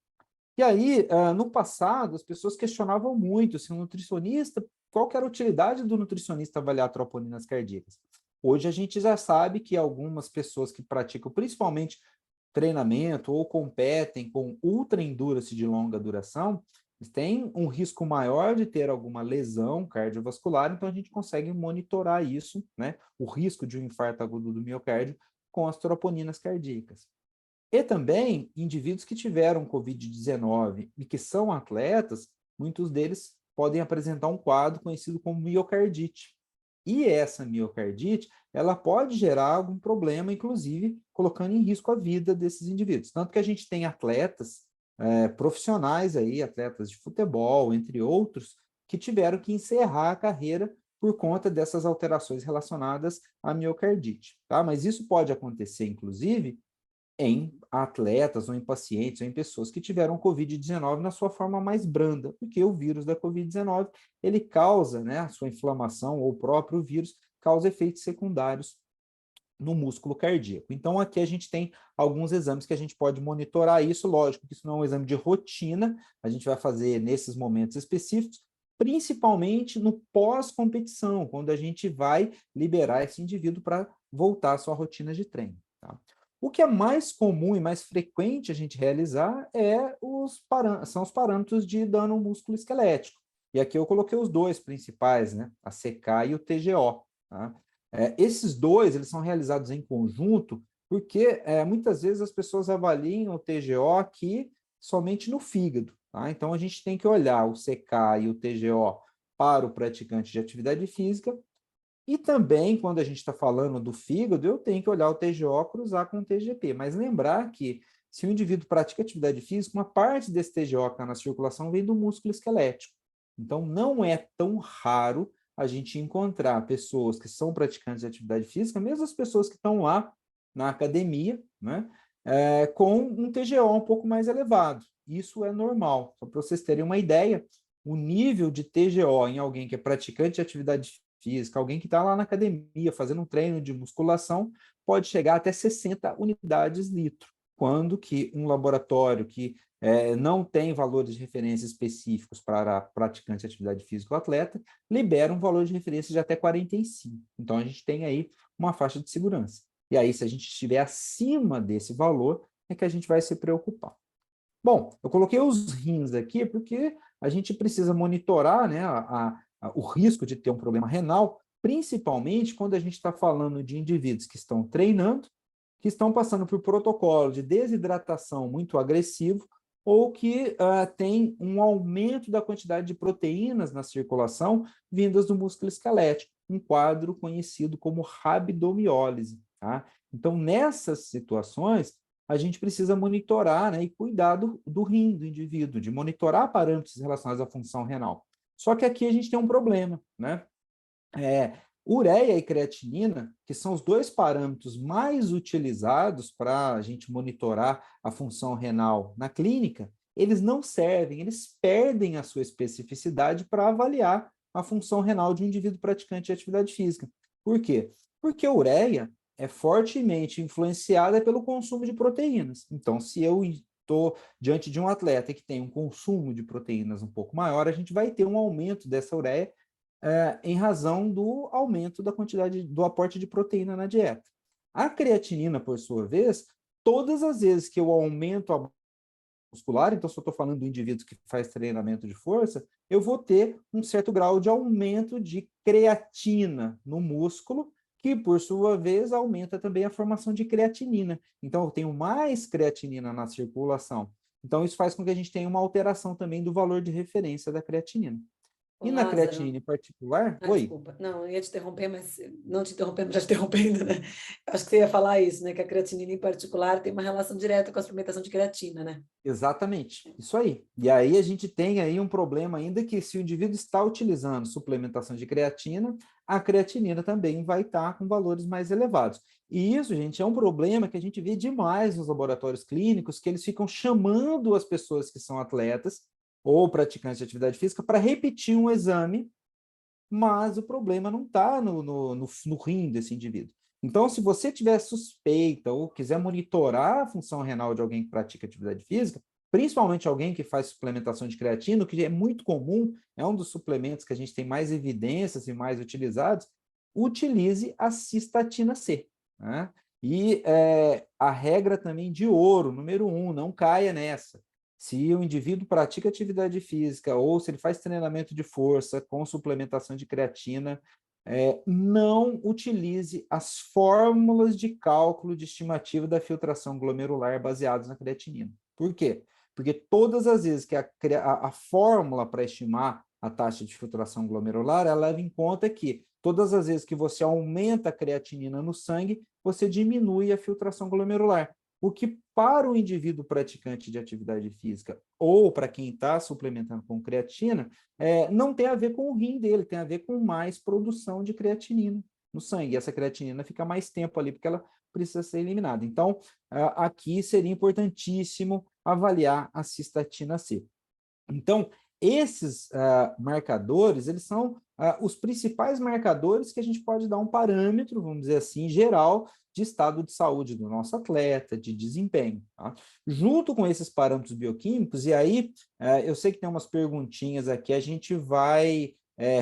E aí, no passado, as pessoas questionavam muito se o nutricionista, qual que era a utilidade do nutricionista avaliar troponinas cardíacas. Hoje a gente já sabe que algumas pessoas que praticam principalmente treinamento ou competem com ultra endurance de longa duração, eles têm um risco maior de ter alguma lesão cardiovascular, então a gente consegue monitorar isso, né? O risco de um infarto agudo do miocárdio com as troponinas cardíacas. E também indivíduos que tiveram Covid-19 e que são atletas, muitos deles podem apresentar um quadro conhecido como miocardite. E essa miocardite, ela pode gerar algum problema, inclusive colocando em risco a vida desses indivíduos. Tanto que a gente tem atletas profissionais aí, atletas de futebol, entre outros, que tiveram que encerrar a carreira por conta dessas alterações relacionadas à miocardite, tá? Mas isso pode acontecer, inclusive, em atletas ou em pacientes ou em pessoas que tiveram Covid-19 na sua forma mais branda, porque o vírus da Covid-19, ele causa, né, a sua inflamação, ou o próprio vírus causa efeitos secundários no músculo cardíaco. Então, aqui a gente tem alguns exames que a gente pode monitorar isso, lógico que isso não é um exame de rotina, a gente vai fazer nesses momentos específicos, principalmente no pós-competição, quando a gente vai liberar esse indivíduo para voltar à sua rotina de treino, tá? O que é mais comum e mais frequente a gente realizar são os parâmetros de dano músculo-esquelético. E aqui eu coloquei os dois principais, né? A CK e o TGO. Tá? Esses dois eles são realizados em conjunto porque muitas vezes as pessoas avaliam o TGO aqui somente no fígado. Tá? Então a gente tem que olhar o CK e o TGO para o praticante de atividade física. E também, quando a gente está falando do fígado, eu tenho que olhar o TGO cruzar com o TGP. Mas lembrar que, se o indivíduo pratica atividade física, uma parte desse TGO que está na circulação vem do músculo esquelético. Então, não é tão raro a gente encontrar pessoas que são praticantes de atividade física, mesmo as pessoas que estão lá na academia, né, com um TGO um pouco mais elevado. Isso é normal. Só para vocês terem uma ideia, o nível de TGO em alguém que é praticante de atividade física, alguém que está lá na academia fazendo um treino de musculação, pode chegar até 60 unidades litro, quando que um laboratório que não tem valores de referência específicos para praticante de atividade física ou atleta, libera um valor de referência de até 45. Então, a gente tem aí uma faixa de segurança. E aí, se a gente estiver acima desse valor, é que a gente vai se preocupar. Bom, eu coloquei os rins aqui porque a gente precisa monitorar, né, o risco de ter um problema renal, principalmente quando a gente está falando de indivíduos que estão treinando, que estão passando por protocolo de desidratação muito agressivo ou que tem um aumento da quantidade de proteínas na circulação vindas do músculo esquelético, um quadro conhecido como rabdomiólise. Tá? Então, nessas situações, a gente precisa monitorar, né, e cuidar do rim do indivíduo, de monitorar parâmetros relacionados à função renal. Só que aqui a gente tem um problema, né? Ureia e creatinina, que são os dois parâmetros mais utilizados para a gente monitorar a função renal na clínica, eles não servem, eles perdem a sua especificidade para avaliar a função renal de um indivíduo praticante de atividade física. Por quê? Porque a ureia é fortemente influenciada pelo consumo de proteínas. Então, se eu estou diante de um atleta que tem um consumo de proteínas um pouco maior, a gente vai ter um aumento dessa ureia em razão do aumento da quantidade do aporte de proteína na dieta. A creatinina, por sua vez, todas as vezes que eu aumento a muscular, então se eu estou falando do indivíduo que faz treinamento de força, eu vou ter um certo grau de aumento de creatina no músculo, que por sua vez aumenta também a formação de creatinina. Então eu tenho mais creatinina na circulação. Então isso faz com que a gente tenha uma alteração também do valor de referência da creatinina. Ô, E na Lázaro, creatinina em particular, oi? desculpa. Não, eu ia te interromper, mas não te interrompendo, já te interrompendo, né? Acho que você ia falar isso, né? Que a creatinina em particular tem uma relação direta com a suplementação de creatina, né? Exatamente, isso aí. E aí a gente tem aí um problema ainda que se o indivíduo está utilizando suplementação de creatina, a creatinina também vai estar com valores mais elevados. E isso, gente, é um problema que a gente vê demais nos laboratórios clínicos, que eles ficam chamando as pessoas que são atletas ou praticantes de atividade física para repetir um exame, mas o problema não está no rim desse indivíduo. Então, se você tiver suspeita ou quiser monitorar a função renal de alguém que pratica atividade física, principalmente alguém que faz suplementação de creatina, que é muito comum, é um dos suplementos que a gente tem mais evidências e mais utilizados, utilize a cistatina C. Né? E a regra também de ouro, número 1, não caia nessa. Se o indivíduo pratica atividade física ou se ele faz treinamento de força com suplementação de creatina, não utilize as fórmulas de cálculo de estimativa da filtração glomerular baseadas na creatinina. Por quê? Porque todas as vezes que a fórmula para estimar a taxa de filtração glomerular, ela leva em conta que todas as vezes que você aumenta a creatinina no sangue, você diminui a filtração glomerular. O que para o indivíduo praticante de atividade física ou para quem está suplementando com creatina, não tem a ver com o rim dele, tem a ver com mais produção de creatinina no sangue. E essa creatinina fica mais tempo ali porque ela precisa ser eliminada. Então, aqui seria importantíssimo avaliar a cistatina C. Então, esses marcadores, eles são os principais marcadores que a gente pode dar um parâmetro, vamos dizer assim, geral, de estado de saúde do nosso atleta, de desempenho. Tá? Junto com esses parâmetros bioquímicos, e aí eu sei que tem umas perguntinhas aqui, a gente vai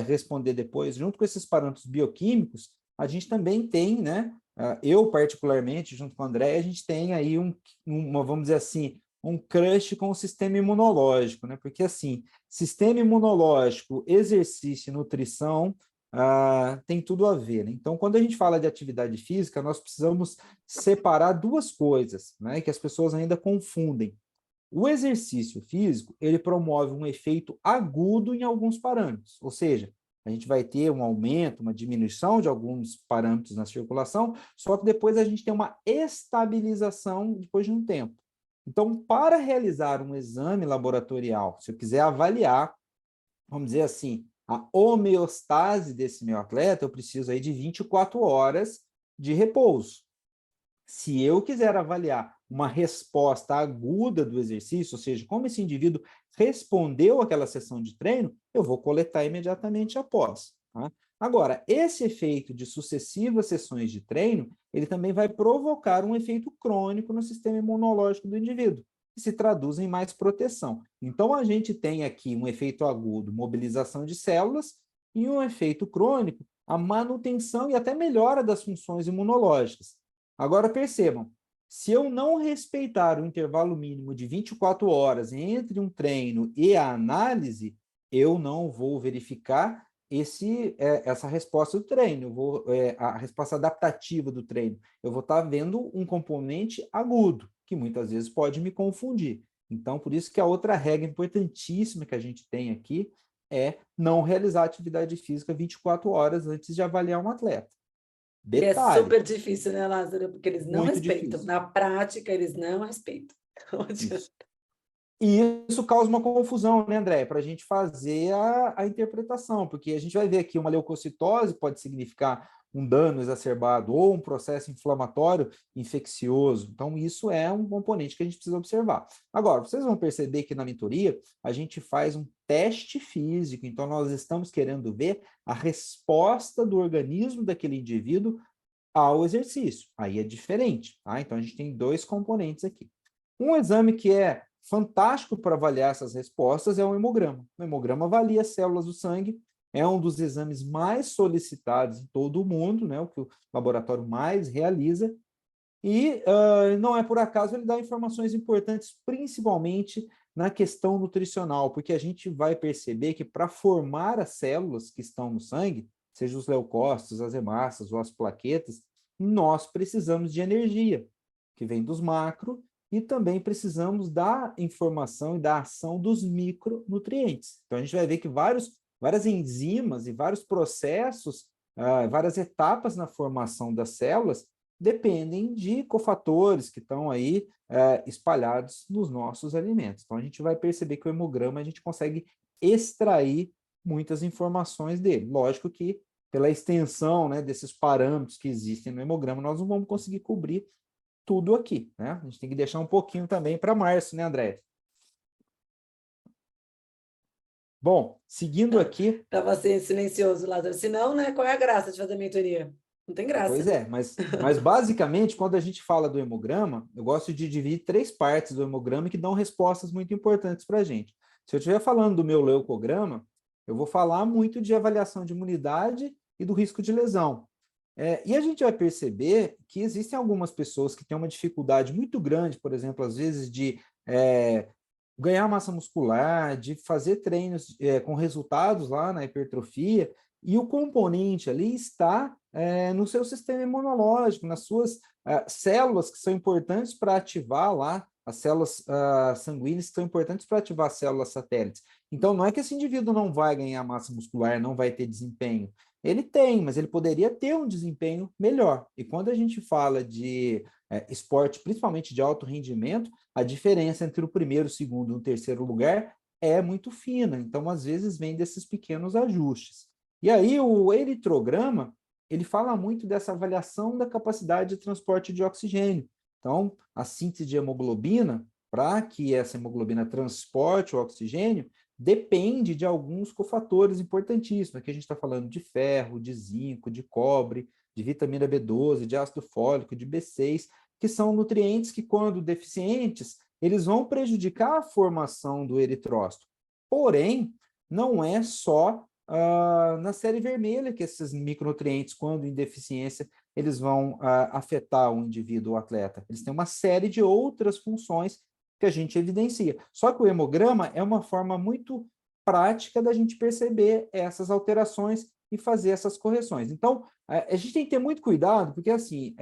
responder depois. Junto com esses parâmetros bioquímicos, a gente também tem, né? Eu, particularmente, junto com o André, a gente tem aí vamos dizer assim, um crush com o sistema imunológico, né? Porque, assim, sistema imunológico, exercício e nutrição tem tudo a ver, né? Então, quando a gente fala de atividade física, nós precisamos separar duas coisas, né? Que as pessoas ainda confundem. O exercício físico, ele promove um efeito agudo em alguns parâmetros, ou seja, a gente vai ter um aumento, uma diminuição de alguns parâmetros na circulação, só que depois a gente tem uma estabilização depois de um tempo. Então, para realizar um exame laboratorial, se eu quiser avaliar, vamos dizer assim, a homeostase desse meu atleta, eu preciso aí de 24 horas de repouso. Se eu quiser avaliar uma resposta aguda do exercício, ou seja, como esse indivíduo respondeu àquela sessão de treino, eu vou coletar imediatamente após. Tá? Agora, esse efeito de sucessivas sessões de treino, ele também vai provocar um efeito crônico no sistema imunológico do indivíduo, que se traduz em mais proteção. Então, a gente tem aqui um efeito agudo, mobilização de células, e um efeito crônico, a manutenção e até melhora das funções imunológicas. Agora, percebam, se eu não respeitar o intervalo mínimo de 24 horas entre um treino e a análise, eu não vou verificar essa resposta do treino, a resposta adaptativa do treino. Eu vou estar vendo um componente agudo, que muitas vezes pode me confundir. Então, por isso que a outra regra importantíssima que a gente tem aqui é não realizar atividade física 24 horas antes de avaliar um atleta. Que é Detalhe, super difícil, né, Lázaro? Porque eles não muito respeitam. difícil. Na prática, eles não respeitam. Não adianta. Isso. E isso causa uma confusão, né, André? Para a gente fazer a interpretação, porque a gente vai ver aqui uma leucocitose pode significar um dano exacerbado ou um processo inflamatório infeccioso. Então, isso é um componente que a gente precisa observar. Agora, vocês vão perceber que na mentoria a gente faz um teste físico, então nós estamos querendo ver a resposta do organismo daquele indivíduo ao exercício. Aí é diferente, tá? Então, a gente tem dois componentes aqui. Um exame que é fantástico para avaliar essas respostas é o hemograma. O hemograma avalia as células do sangue, é um dos exames mais solicitados em todo o mundo, né, o que o laboratório mais realiza, e não é por acaso ele dá informações importantes, principalmente na questão nutricional, porque a gente vai perceber que para formar as células que estão no sangue, seja os leucócitos, as hemácias ou as plaquetas, nós precisamos de energia, que vem dos macro, e também precisamos da informação e da ação dos micronutrientes. Então, a gente vai ver que várias enzimas e vários processos, várias etapas na formação das células dependem de cofatores que estão aí espalhados nos nossos alimentos. Então, a gente vai perceber que o hemograma a gente consegue extrair muitas informações dele. Lógico que pela extensão, né, desses parâmetros que existem no hemograma, nós não vamos conseguir cobrir tudo aqui, né? A gente tem que deixar um pouquinho também para março, né, André? Bom, seguindo aqui... Estava assim, silencioso, Lázaro. Se não, né, qual é a graça de fazer mentoria? Não tem graça, Pois né? é, mas basicamente, quando a gente fala do hemograma, eu gosto de dividir 3 partes do hemograma que dão respostas muito importantes para a gente. Se eu estiver falando do meu leucograma, eu vou falar muito de avaliação de imunidade e do risco de lesão. E a gente vai perceber que existem algumas pessoas que têm uma dificuldade muito grande, por exemplo, às vezes de ganhar massa muscular, de fazer treinos com resultados lá na hipertrofia, e o componente ali está no seu sistema imunológico, nas suas células que são importantes para ativar lá, as células sanguíneas que são importantes para ativar as células satélites. Então, não é que esse indivíduo não vai ganhar massa muscular, não vai ter desempenho. Ele tem, mas ele poderia ter um desempenho melhor. E quando a gente fala de esporte, principalmente de alto rendimento, a diferença entre o primeiro, o segundo e o terceiro lugar é muito fina. Então, às vezes, vem desses pequenos ajustes. E aí, o eritrograma, ele fala muito dessa avaliação da capacidade de transporte de oxigênio. Então, a síntese de hemoglobina, para que essa hemoglobina transporte o oxigênio, depende de alguns cofatores importantíssimos. Aqui a gente está falando de ferro, de zinco, de cobre, de vitamina B12, de ácido fólico, de B6, que são nutrientes que, quando deficientes, eles vão prejudicar a formação do eritrócito. Porém, não é só na série vermelha que esses micronutrientes, quando em deficiência, eles vão afetar o indivíduo, o atleta. Eles têm uma série de outras funções que a gente evidencia. Só que o hemograma é uma forma muito prática da gente perceber essas alterações e fazer essas correções. Então, a gente tem que ter muito cuidado, porque assim,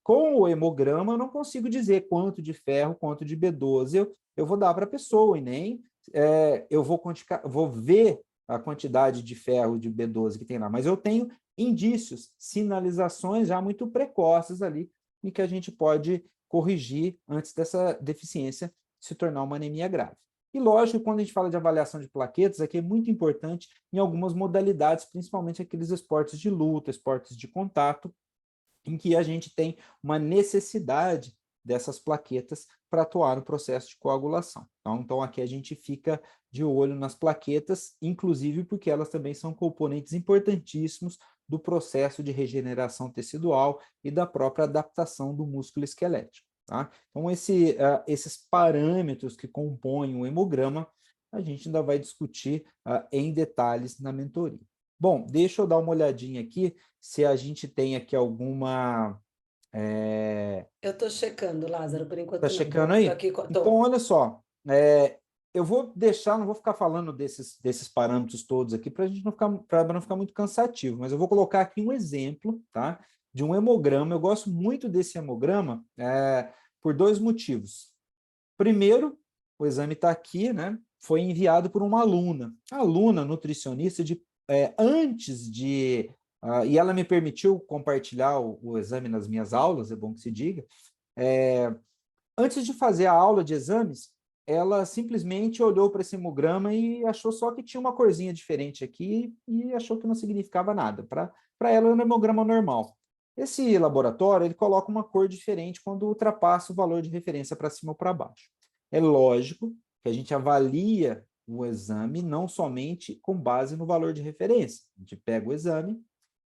com o hemograma eu não consigo dizer quanto de ferro, quanto de B12 eu vou dar para a pessoa, e nem eu vou ver a quantidade de ferro de B12 que tem lá, mas eu tenho indícios, sinalizações já muito precoces ali, em que a gente pode corrigir antes dessa deficiência se tornar uma anemia grave. E lógico, quando a gente fala de avaliação de plaquetas, aqui é muito importante em algumas modalidades, principalmente aqueles esportes de luta, esportes de contato, em que a gente tem uma necessidade dessas plaquetas para atuar no processo de coagulação. Então, aqui a gente fica de olho nas plaquetas, inclusive porque elas também são componentes importantíssimos do processo de regeneração tecidual e da própria adaptação do músculo esquelético. Tá? Então, esses parâmetros que compõem o hemograma, a gente ainda vai discutir em detalhes na mentoria. Bom, deixa eu dar uma olhadinha aqui se a gente tem aqui alguma... Eu estou checando, Lázaro, por enquanto Tá não. checando Tô aí? aqui, Então, olha só, eu vou deixar, não vou ficar falando desses parâmetros todos aqui para não ficar muito cansativo, mas eu vou colocar aqui um exemplo, tá, de um hemograma. Eu gosto muito desse hemograma por dois motivos. Primeiro, o exame está aqui, né? Foi enviado por uma aluna. A aluna nutricionista, antes de... e ela me permitiu compartilhar o exame nas minhas aulas, é bom que se diga. Antes de fazer a aula de exames, ela simplesmente olhou para esse hemograma e achou só que tinha uma corzinha diferente aqui e achou que não significava nada. Para ela, era um hemograma normal. Esse laboratório, ele coloca uma cor diferente quando ultrapassa o valor de referência para cima ou para baixo. É lógico que a gente avalia o exame não somente com base no valor de referência. A gente pega o exame,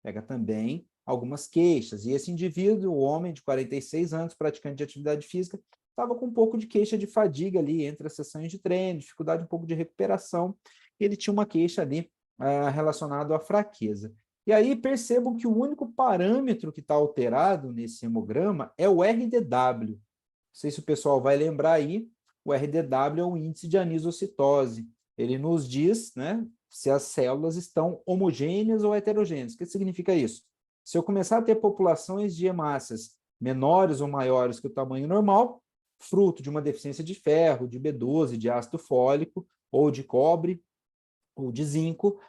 pega também algumas queixas. E esse indivíduo, o homem de 46 anos, praticante de atividade física, estava com um pouco de queixa de fadiga ali entre as sessões de treino, dificuldade um pouco de recuperação. E ele tinha uma queixa ali relacionada à fraqueza. E aí percebam que o único parâmetro que está alterado nesse hemograma é o RDW. Não sei se o pessoal vai lembrar aí, o RDW é o índice de anisocitose. Ele nos diz, né, se as células estão homogêneas ou heterogêneas. O que significa isso? Se eu começar a ter populações de hemácias menores ou maiores que o tamanho normal, fruto de uma deficiência de ferro, de B12, de ácido fólico, ou de cobre, ou de zinco,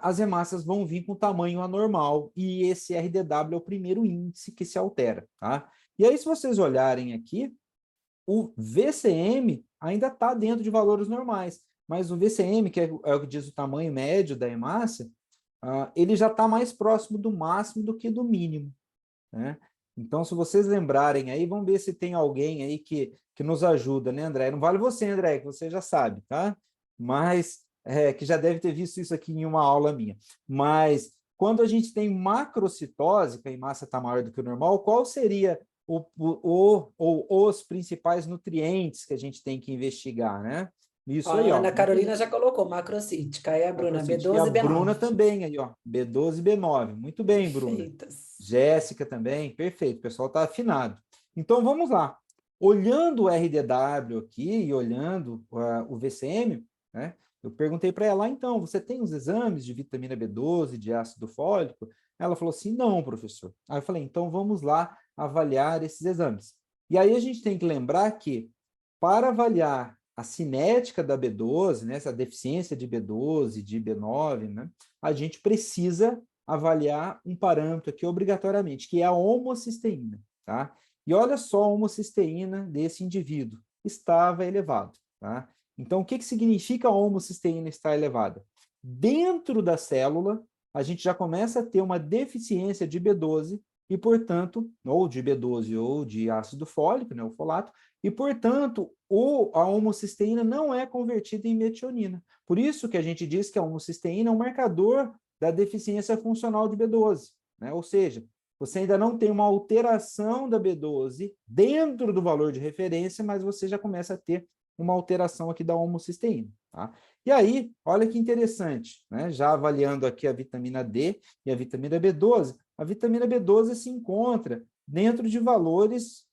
as hemácias vão vir com tamanho anormal, e esse RDW é o primeiro índice que se altera. Tá? E aí, se vocês olharem aqui, o VCM ainda está dentro de valores normais, mas o VCM, que é o que diz o tamanho médio da hemácia, ele já está mais próximo do máximo do que do mínimo, né? Então, se vocês lembrarem aí, vamos ver se tem alguém aí que nos ajuda, né, André? Não vale você, André, que você já sabe, tá? Mas, que já deve ter visto isso aqui em uma aula minha. Mas, quando a gente tem macrocitose, que a hemácia está maior do que o normal, qual seria os principais nutrientes que a gente tem que investigar, né? Isso aí, a ó. Ana Carolina já colocou macrocítica, aí a Bruna, Macrocítica. E a B12 e Bruna B9. também aí, ó. B12 e B9. Muito bem, Bruna. Perfeitas. Jéssica também, perfeito, o pessoal está afinado. Então, vamos lá. Olhando o RDW aqui e olhando o VCM, né, eu perguntei para ela, então, você tem os exames de vitamina B12, de ácido fólico? Ela falou assim, não, professor. Aí eu falei, então vamos lá avaliar esses exames. E aí a gente tem que lembrar que, para avaliar a cinética da B12, né, essa deficiência de B12, de B9, né, a gente precisa avaliar um parâmetro aqui obrigatoriamente, que é a homocisteína, tá? E olha só a homocisteína desse indivíduo, estava elevado, tá? Então, o que significa a homocisteína estar elevada? Dentro da célula, a gente já começa a ter uma deficiência de B12 e, portanto, ou de B12 ou de ácido fólico, né, o folato, e, portanto, a homocisteína não é convertida em metionina. Por isso que a gente diz que a homocisteína é um marcador da deficiência funcional de B12, né? Ou seja, você ainda não tem uma alteração da B12 dentro do valor de referência, mas você já começa a ter uma alteração aqui da homocisteína, tá? E aí, olha que interessante, né? Já avaliando aqui a vitamina D e a vitamina B12, a vitamina B12 se encontra dentro de valores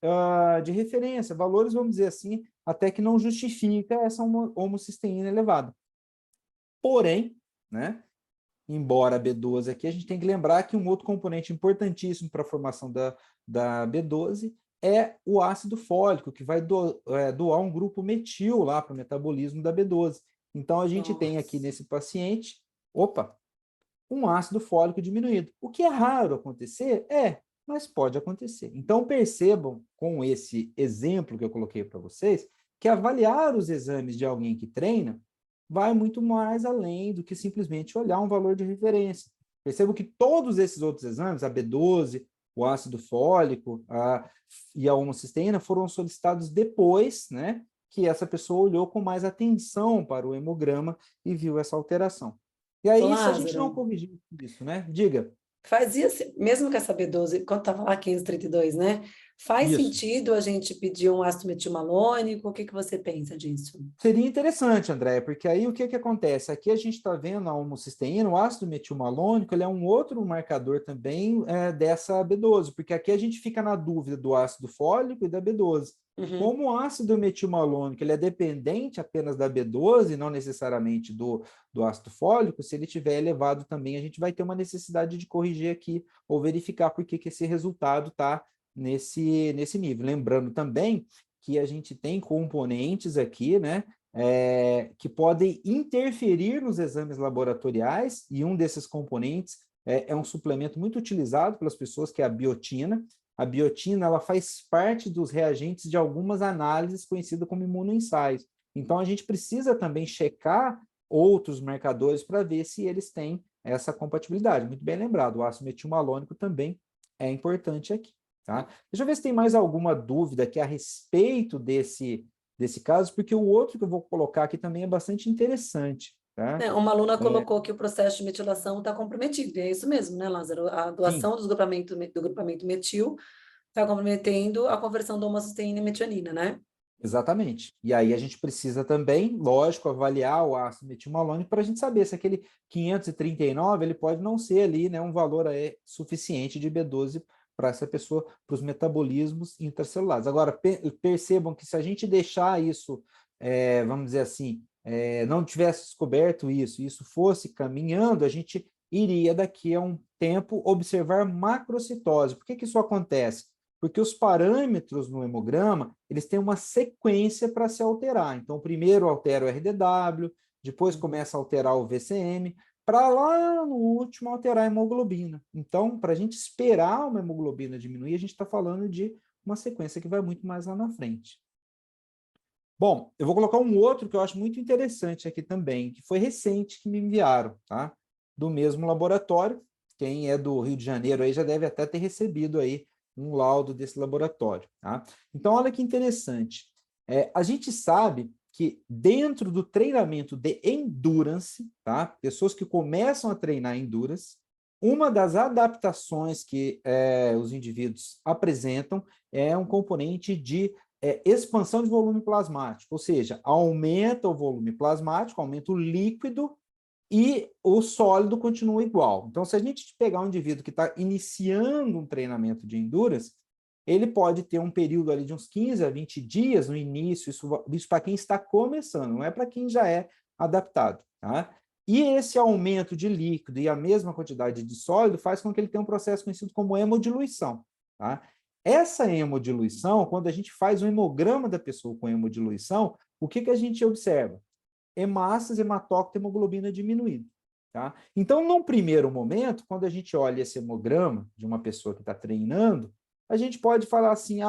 de referência, valores, vamos dizer assim, até que não justifica essa homocisteína elevada. Porém, né? Embora a B12 aqui, a gente tem que lembrar que um outro componente importantíssimo para a formação da B12 é o ácido fólico, que vai doar um grupo metil lá para o metabolismo da B12. Então, a gente tem aqui nesse paciente, um ácido fólico diminuído. O que é raro acontecer? Mas pode acontecer. Então, percebam, com esse exemplo que eu coloquei para vocês, que avaliar os exames de alguém que treina vai muito mais além do que simplesmente olhar um valor de referência. Percebo que todos esses outros exames, a B12, o ácido fólico e a homocisteína foram solicitados depois, né, que essa pessoa olhou com mais atenção para o hemograma e viu essa alteração. E aí, Ô, se a gente não Lázaro, corrigir isso, né? Diga. mesmo com essa B12, quando estava lá 532, né? Faz Isso. sentido a gente pedir um ácido metilmalônico? O que que você pensa disso? Seria interessante, André, porque aí o que que acontece? Aqui a gente está vendo a homocisteína, o ácido metilmalônico, ele é um outro marcador também dessa B12, porque aqui a gente fica na dúvida do ácido fólico e da B12. Uhum. Como o ácido metilmalônico ele é dependente apenas da B12, não necessariamente do ácido fólico, se ele estiver elevado também, a gente vai ter uma necessidade de corrigir aqui ou verificar por que esse resultado está nesse nível. Lembrando também que a gente tem componentes aqui, né, que podem interferir nos exames laboratoriais, e um desses componentes é um suplemento muito utilizado pelas pessoas, que é a biotina. A biotina ela faz parte dos reagentes de algumas análises conhecidas como imunoensaios. Então, a gente precisa também checar outros marcadores para ver se eles têm essa compatibilidade. Muito bem lembrado, o ácido metilmalônico também é importante aqui. Tá? Deixa eu ver se tem mais alguma dúvida aqui a respeito desse caso, porque o outro que eu vou colocar aqui também é bastante interessante. Tá? Uma aluna colocou que o processo de metilação está comprometido, e é isso mesmo, né, Lázaro? A doação Sim, do grupamento metil está comprometendo a conversão da homocisteína em metionina, né? exatamente. E aí a gente precisa também, lógico, avaliar o ácido metilmalônico para a gente saber se aquele 539 ele pode não ser ali, né, um valor suficiente de B12 para essa pessoa, para os metabolismos intracelulares. Agora, percebam que se a gente deixar isso, vamos dizer assim, não tivesse descoberto isso fosse caminhando, a gente iria daqui a um tempo observar macrocitose. Por que que isso acontece? Porque os parâmetros no hemograma, eles têm uma sequência para se alterar. Então, primeiro altera o RDW, depois começa a alterar o VCM, para lá no último alterar a hemoglobina. Então, para a gente esperar uma hemoglobina diminuir, a gente está falando de uma sequência que vai muito mais lá na frente. Bom, eu vou colocar um outro que eu acho muito interessante aqui também, que foi recente que me enviaram, tá? Do mesmo laboratório. Quem é do Rio de Janeiro aí já deve até ter recebido aí um laudo desse laboratório, tá? Então, olha que interessante. A gente sabe que dentro do treinamento de endurance, tá? Pessoas que começam a treinar endurance, uma das adaptações que os indivíduos apresentam é um componente de expansão de volume plasmático, ou seja, aumenta o volume plasmático, aumenta o líquido e o sólido continua igual. Então, se a gente pegar um indivíduo que está iniciando um treinamento de endurance, ele pode ter um período ali de uns 15 a 20 dias no início, isso para quem está começando, não é para quem já é adaptado. Tá? E esse aumento de líquido e a mesma quantidade de sólido faz com que ele tenha um processo conhecido como hemodiluição. Tá? Essa hemodiluição, quando a gente faz um hemograma da pessoa com hemodiluição, o que que a gente observa? Hemácias, hematócrito, hemoglobina diminuída. Tá? Então, num primeiro momento, quando a gente olha esse hemograma de uma pessoa que está treinando, a gente pode falar assim,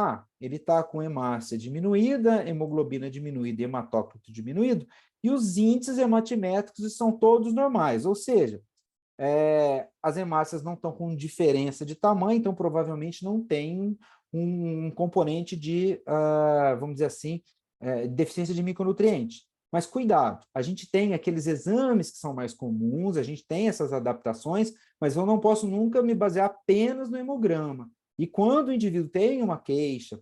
ele está com hemácia diminuída, hemoglobina diminuída e hematócrito diminuído, e os índices hematimétricos são todos normais, ou seja, as hemácias não estão com diferença de tamanho, então provavelmente não tem um componente de, vamos dizer assim, deficiência de micronutrientes. Mas cuidado, a gente tem aqueles exames que são mais comuns, a gente tem essas adaptações, mas eu não posso nunca me basear apenas no hemograma. E quando o indivíduo tem uma queixa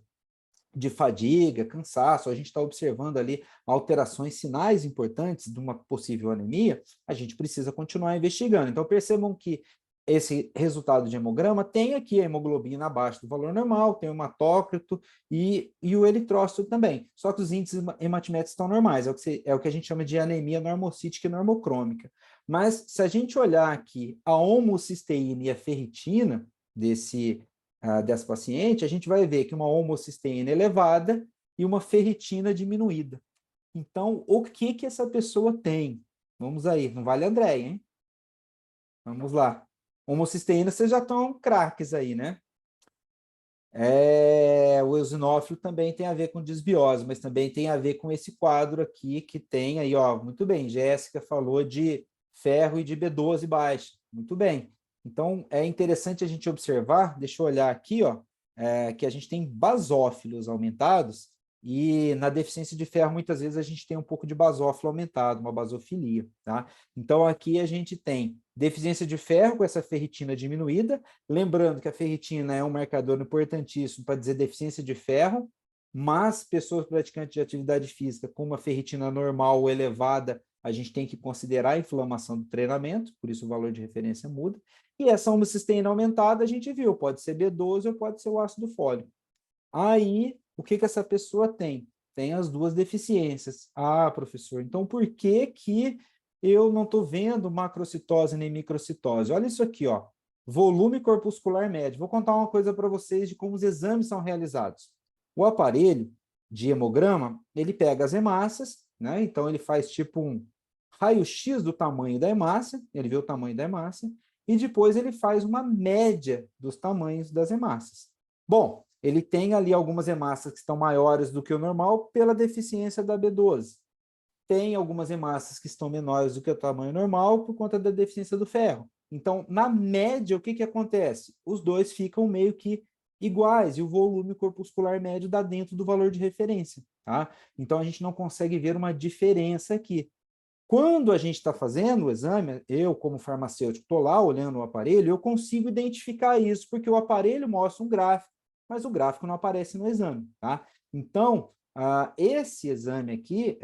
de fadiga, cansaço, a gente está observando ali alterações, sinais importantes de uma possível anemia, a gente precisa continuar investigando. Então, percebam que esse resultado de hemograma tem aqui a hemoglobina abaixo do valor normal, tem o hematócrito e o eritrócito também. Só que os índices hematimétricos estão normais, é o que a gente chama de anemia normocítica e normocrômica. Mas se a gente olhar aqui a homocisteína e a ferritina dessa paciente, a gente vai ver que uma homocisteína elevada e uma ferritina diminuída. Então, o que que essa pessoa tem? Vamos aí, não vale André, hein? Vamos lá. Homocisteína, vocês já estão craques aí, né? O eosinófilo também tem a ver com desbiose, mas também tem a ver com esse quadro aqui que tem aí, ó, muito bem, Jéssica falou de ferro e de B12 baixa, muito bem. Então, é interessante a gente observar, deixa eu olhar aqui, ó, que a gente tem basófilos aumentados, e na deficiência de ferro, muitas vezes, a gente tem um pouco de basófilo aumentado, uma basofilia, tá? Então, aqui a gente tem deficiência de ferro com essa ferritina diminuída, lembrando que a ferritina é um marcador importantíssimo para dizer deficiência de ferro, mas pessoas praticantes de atividade física com uma ferritina normal ou elevada, a gente tem que considerar a inflamação do treinamento, por isso o valor de referência muda. E essa homocisteína aumentada, a gente viu, pode ser B12 ou pode ser o ácido fólico. Aí, o que essa pessoa tem? Tem as duas deficiências. Ah, professor, então por que que eu não estou vendo macrocitose nem microcitose? Olha isso aqui, ó, volume corpuscular médio. Vou contar uma coisa para vocês de como os exames são realizados. O aparelho de hemograma, ele pega as hemácias, né? Então ele faz tipo um raio-x do tamanho da hemácia, ele vê o tamanho da hemácia, e depois ele faz uma média dos tamanhos das hemácias. Bom, ele tem ali algumas hemácias que estão maiores do que o normal pela deficiência da B12. Tem algumas hemácias que estão menores do que o tamanho normal por conta da deficiência do ferro. Então, na média, o que acontece? Os dois ficam meio que iguais e o volume corpuscular médio dá dentro do valor de referência, tá? Então, a gente não consegue ver uma diferença aqui. Quando a gente está fazendo o exame, eu, como farmacêutico, estou lá olhando o aparelho, eu consigo identificar isso, porque o aparelho mostra um gráfico, mas o gráfico não aparece no exame, tá? Então, esse exame aqui,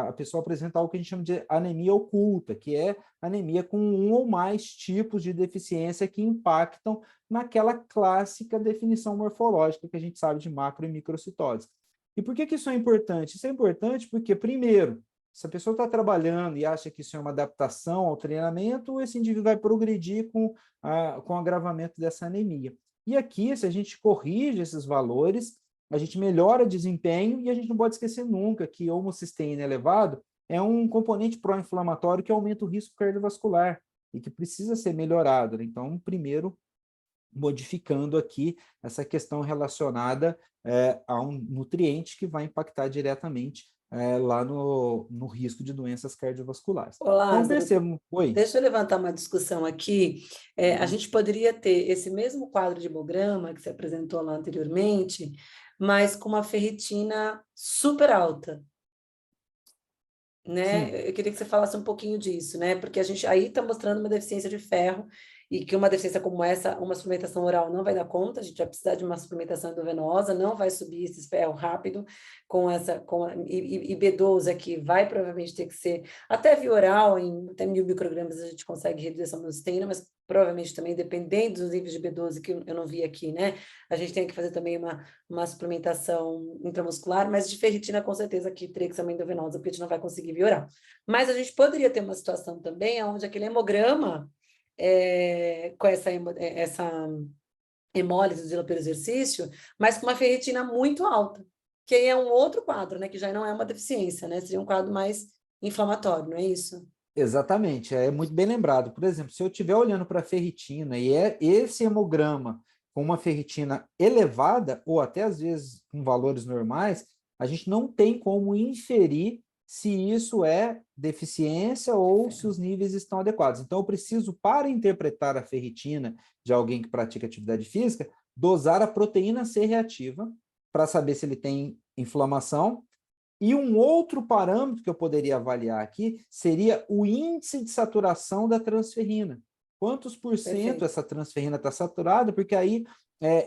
a pessoa apresenta algo que a gente chama de anemia oculta, que é anemia com um ou mais tipos de deficiência que impactam naquela clássica definição morfológica que a gente sabe de macro e microcitose. E por que isso é importante? Isso é importante porque, primeiro, se a pessoa está trabalhando e acha que isso é uma adaptação ao treinamento, esse indivíduo vai progredir com o agravamento dessa anemia. E aqui, se a gente corrige esses valores, a gente melhora o desempenho e a gente não pode esquecer nunca que homocisteína elevado é um componente pró-inflamatório que aumenta o risco cardiovascular e que precisa ser melhorado, né? Então, primeiro, modificando aqui essa questão relacionada a um nutriente que vai impactar diretamente lá no risco de doenças cardiovasculares. Ô, Então, Lázaro, percebam... Oi? deixa eu levantar uma discussão aqui. A gente poderia ter esse mesmo quadro de hemograma que você apresentou lá anteriormente, mas com uma ferritina super alta, né? Sim. Eu queria que você falasse um pouquinho disso, né? Porque a gente aí está mostrando uma deficiência de ferro e que uma deficiência como essa, uma suplementação oral não vai dar conta, a gente vai precisar de uma suplementação endovenosa, não vai subir esse ferro rápido com essa, e B12 aqui vai provavelmente ter que ser, até via oral, em até 1000 microgramas a gente consegue reduzir essa homocisteína, mas provavelmente também, dependendo dos níveis de B12, que eu não vi aqui, né? A gente tem que fazer também uma suplementação intramuscular, mas de ferritina, com certeza, aqui teria que ser uma endovenosa, porque a gente não vai conseguir via oral. Mas a gente poderia ter uma situação também onde aquele hemograma, com essa hemólise pelo exercício, mas com uma ferritina muito alta, que aí é um outro quadro, né? Que já não é uma deficiência, né? Seria um quadro mais inflamatório, não é isso? Exatamente, é muito bem lembrado. Por exemplo, se eu estiver olhando para a ferritina e esse hemograma com uma ferritina elevada, ou até às vezes com valores normais, a gente não tem como inferir se isso é deficiência ou se os níveis estão adequados. Então, eu preciso, para interpretar a ferritina de alguém que pratica atividade física, dosar a proteína C reativa para saber se ele tem inflamação. E um outro parâmetro que eu poderia avaliar aqui seria o índice de saturação da transferrina. Quantos por cento essa transferrina está saturada? Porque aí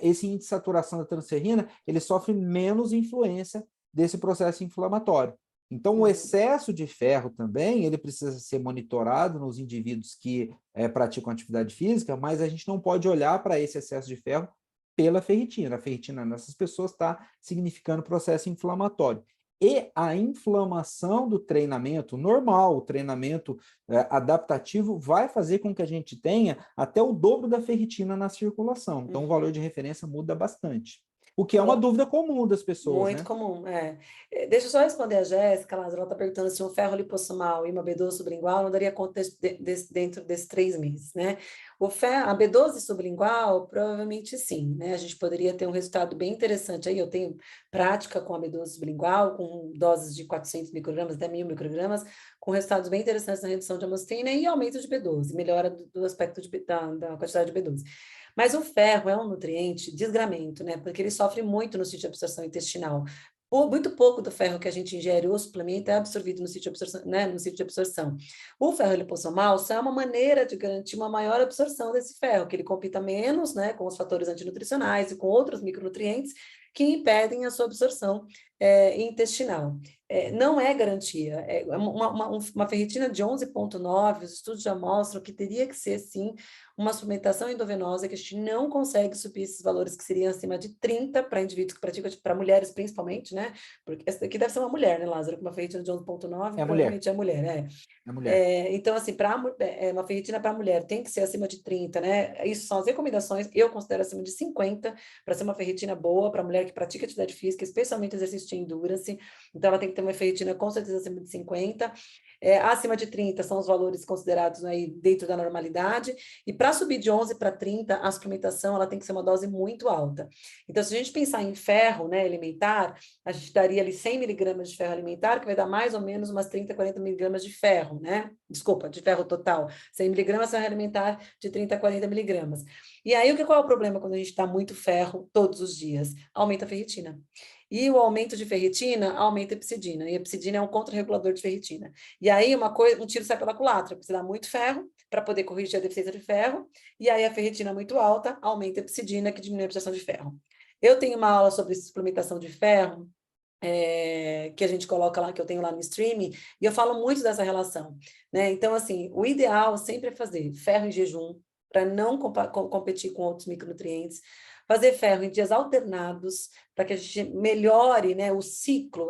esse índice de saturação da transferrina ele sofre menos influência desse processo inflamatório. Então, o excesso de ferro também, ele precisa ser monitorado nos indivíduos que praticam atividade física, mas a gente não pode olhar para esse excesso de ferro pela ferritina. A ferritina nessas pessoas está significando processo inflamatório. E a inflamação do treinamento normal, o treinamento adaptativo, vai fazer com que a gente tenha até o dobro da ferritina na circulação. Então, o valor de referência muda bastante. o que é uma dúvida comum das pessoas, Muito né? comum, é. Deixa eu só responder a Jéssica, Lázaro, ela está perguntando se um ferro lipossomal e uma B12 sublingual não daria conta dentro desses 3 meses, né? A B12 sublingual, provavelmente sim, né? A gente poderia ter um resultado bem interessante aí, eu tenho prática com a B12 sublingual, com doses de 400 microgramas, até 1.000 microgramas, com resultados bem interessantes na redução de amostrina e aumento de B12, melhora do aspecto da quantidade de B12. Mas o ferro é um nutriente desgramento, né? Porque ele sofre muito no sítio de absorção intestinal. Muito pouco do ferro que a gente ingere ou suplementa é absorvido no sítio de absorção, né? No sítio de absorção. O ferro lipossomal só é uma maneira de garantir uma maior absorção desse ferro, que ele compita menos, né? Com os fatores antinutricionais e com outros micronutrientes que impedem a sua absorção intestinal. Não é garantia. Uma ferritina de 11,9, os estudos já mostram que teria que ser, sim, uma suplementação endovenosa, que a gente não consegue subir esses valores que seriam acima de 30 para indivíduos que praticam, para mulheres principalmente, né? Porque essa daqui deve ser uma mulher, né, Lázaro? Com uma ferritina de 11,9, É mulher, provavelmente é mulher, é mulher. Então, assim, uma ferritina para mulher tem que ser acima de 30, né? Isso são as recomendações, eu considero acima de 50 para ser uma ferritina boa para mulher que pratica atividade física, especialmente exercício de endurance. Então, ela tem que ter uma ferritina com certeza acima de 50. Acima de 30 são os valores considerados aí dentro da normalidade. E para subir de 11 para 30, a suplementação ela tem que ser uma dose muito alta. Então, se a gente pensar em ferro, né, alimentar, a gente daria ali 100 miligramas de ferro alimentar, que vai dar mais ou menos umas 30, 40 miligramas de ferro, né? Desculpa, de ferro total. 100 miligramas ferro alimentar de 30 a 40 miligramas. E aí, qual é o problema quando a gente dá muito ferro todos os dias? Aumenta a ferritina. E o aumento de ferritina aumenta a epsidina. E a epsidina é um contrarregulador de ferritina. E aí, um tiro sai pela culatra. Você dá muito ferro para poder corrigir a deficiência de ferro. E aí, a ferritina muito alta aumenta a epsidina, que diminui a absorção de ferro. Eu tenho uma aula sobre suplementação de ferro, que a gente coloca lá, que eu tenho lá no streaming, e eu falo muito dessa relação, né? Então, assim, o ideal sempre é fazer ferro em jejum, para não competir com outros micronutrientes, fazer ferro em dias alternados, para que a gente melhore, né, o ciclo,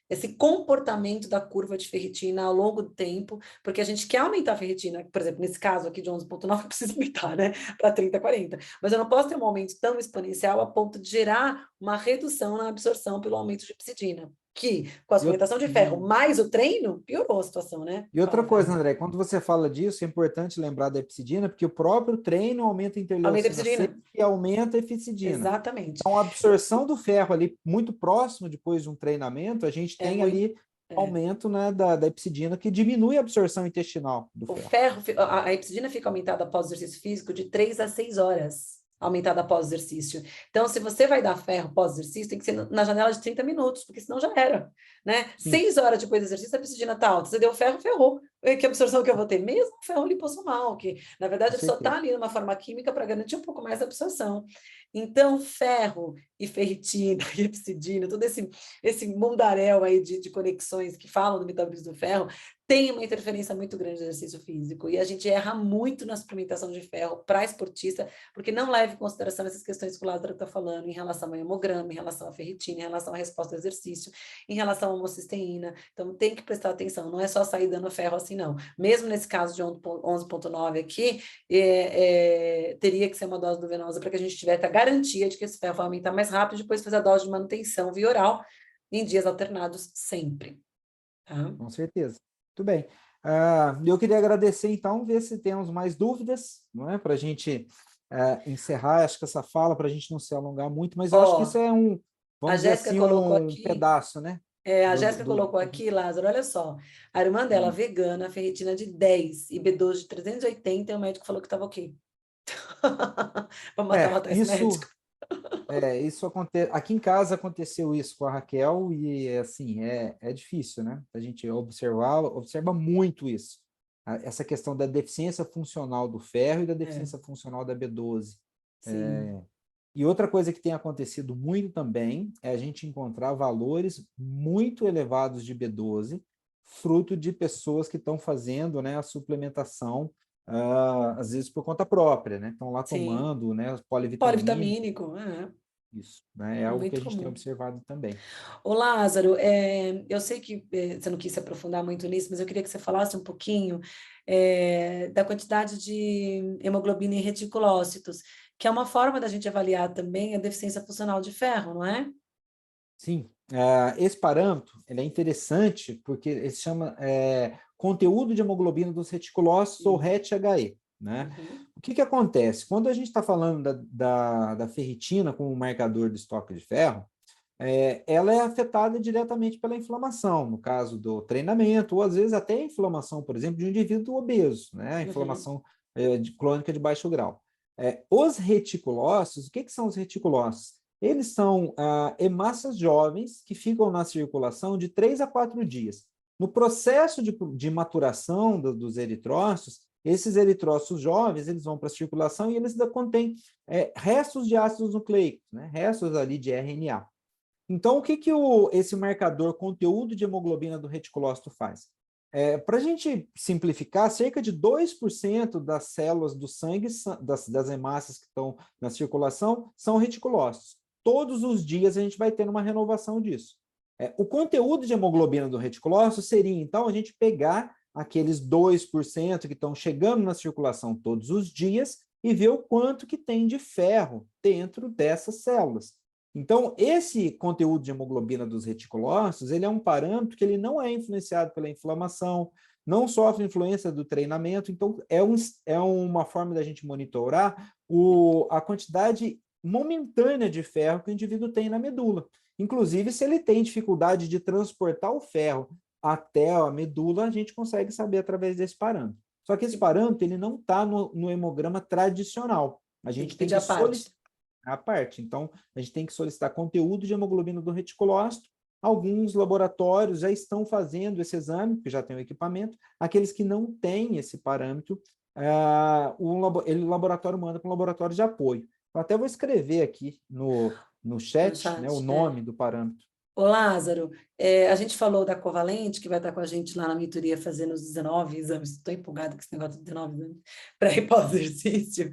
esse comportamento da curva de ferritina ao longo do tempo, porque a gente quer aumentar a ferritina, por exemplo, nesse caso aqui de 11,9, eu preciso aumentar, né, para 30, 40, mas eu não posso ter um aumento tão exponencial a ponto de gerar uma redução na absorção pelo aumento de epsidina, que com a suplementação de ferro mais o treino, piorou a situação, né? E outra coisa, André, quando você fala disso, é importante lembrar da epsidina, porque o próprio treino aumenta a interleucina C e aumenta a epsidina. Exatamente. Então, a absorção do ferro ali, muito próximo depois de um treinamento, a gente tem ali aumento, né, da epsidina, que diminui a absorção intestinal do ferro. A epsidina fica aumentada após o exercício físico de 3 a 6 horas. Aumentada após o exercício. Então, se você vai dar ferro pós-exercício, tem que ser na janela de 30 minutos, porque senão já era, né? 6 horas depois do exercício, a epsidina está alta. Você deu ferro, ferrou. Que absorção que eu vou ter? Mesmo ferro lipossomal, que, na verdade, ele só está ali numa forma química para garantir um pouco mais a absorção. Então, ferro e ferritina e epsidina, todo esse mundaréu aí de conexões que falam do metabolismo do ferro, tem uma interferência muito grande no exercício físico, e a gente erra muito na suplementação de ferro para esportista, porque não leva em consideração essas questões que o Lázaro está falando, em relação ao hemograma, em relação à ferritina, em relação à resposta ao exercício, em relação à homocisteína. Então, tem que prestar atenção, não é só sair dando ferro assim, não. Mesmo nesse caso de 11,9 aqui, teria que ser uma dose endovenosa para que a gente tivesse a garantia de que esse ferro vai aumentar mais rápido, depois fazer a dose de manutenção via oral, em dias alternados, sempre. Tá? Com certeza. Muito bem. Eu queria agradecer, então, ver se temos mais dúvidas, não é? Para a gente encerrar, acho que essa fala, para a gente não se alongar muito, mas eu acho que isso é vamos dizer assim, um pedaço, né? A Jéssica colocou aqui, Lázaro, olha só, a irmã dela, vegana, ferritina de 10 e B12 de 380, e o médico falou que estava ok. Vamos matar esse médico. Isso acontece. Aqui em casa aconteceu isso com a Raquel e assim é difícil, né? A gente observa muito isso. Essa questão da deficiência funcional do ferro e da deficiência funcional da B12. E outra coisa que tem acontecido muito também é a gente encontrar valores muito elevados de B12, fruto de pessoas que estão fazendo, né, a suplementação às vezes por conta própria, né? Estão lá tomando, né, polivitamínico. Isso, né? É algo que a gente tem observado também. Ô Lázaro, eu sei que você não quis se aprofundar muito nisso, mas eu queria que você falasse um pouquinho da quantidade de hemoglobina em reticulócitos, que é uma forma da gente avaliar também a deficiência funcional de ferro, não é? Sim, esse parâmetro ele é interessante porque ele se chama conteúdo de hemoglobina dos reticulócitos ou RET-HE, né? Uhum. O que acontece? Quando a gente está falando da ferritina como marcador do estoque de ferro, ela é afetada diretamente pela inflamação, no caso do treinamento, ou às vezes até a inflamação, por exemplo, de um indivíduo obeso, né? A inflamação crônica de baixo grau. Os reticulócitos, o que são os reticulócitos? Eles são hemácias jovens que ficam na circulação de 3 a 4 dias. No processo de maturação dos eritrócitos, esses eritrócitos jovens, eles vão para a circulação e eles ainda contêm restos de ácidos nucleicos, né? Restos ali de RNA. Então, o que esse marcador conteúdo de hemoglobina do reticulócito faz? Para a gente simplificar, cerca de 2% das células do sangue, das hemácias que estão na circulação, são reticulócitos. Todos os dias a gente vai tendo uma renovação disso. O conteúdo de hemoglobina do reticulócito seria, então, a gente pegar aqueles 2% que estão chegando na circulação todos os dias e ver o quanto que tem de ferro dentro dessas células. Então, esse conteúdo de hemoglobina dos reticulócitos, ele é um parâmetro que ele não é influenciado pela inflamação, não sofre influência do treinamento, então é uma forma da gente monitorar a quantidade momentânea de ferro que o indivíduo tem na medula. Inclusive, se ele tem dificuldade de transportar o ferro até a medula, a gente consegue saber através desse parâmetro. Só que esse parâmetro ele não está no hemograma tradicional. A gente tem que solicitar a parte. Então, a gente tem que solicitar conteúdo de hemoglobina do reticulócito. Alguns laboratórios já estão fazendo esse exame, porque já tem o equipamento. Aqueles que não têm esse parâmetro, o laboratório manda para um laboratório de apoio. Eu até vou escrever aqui no chat, né, o nome do parâmetro. Ô Lázaro, a gente falou da Covalente, que vai estar com a gente lá na mentoria fazendo os 19 exames. Estou empolgada com esse negócio de 19 exames para e pós-exercício.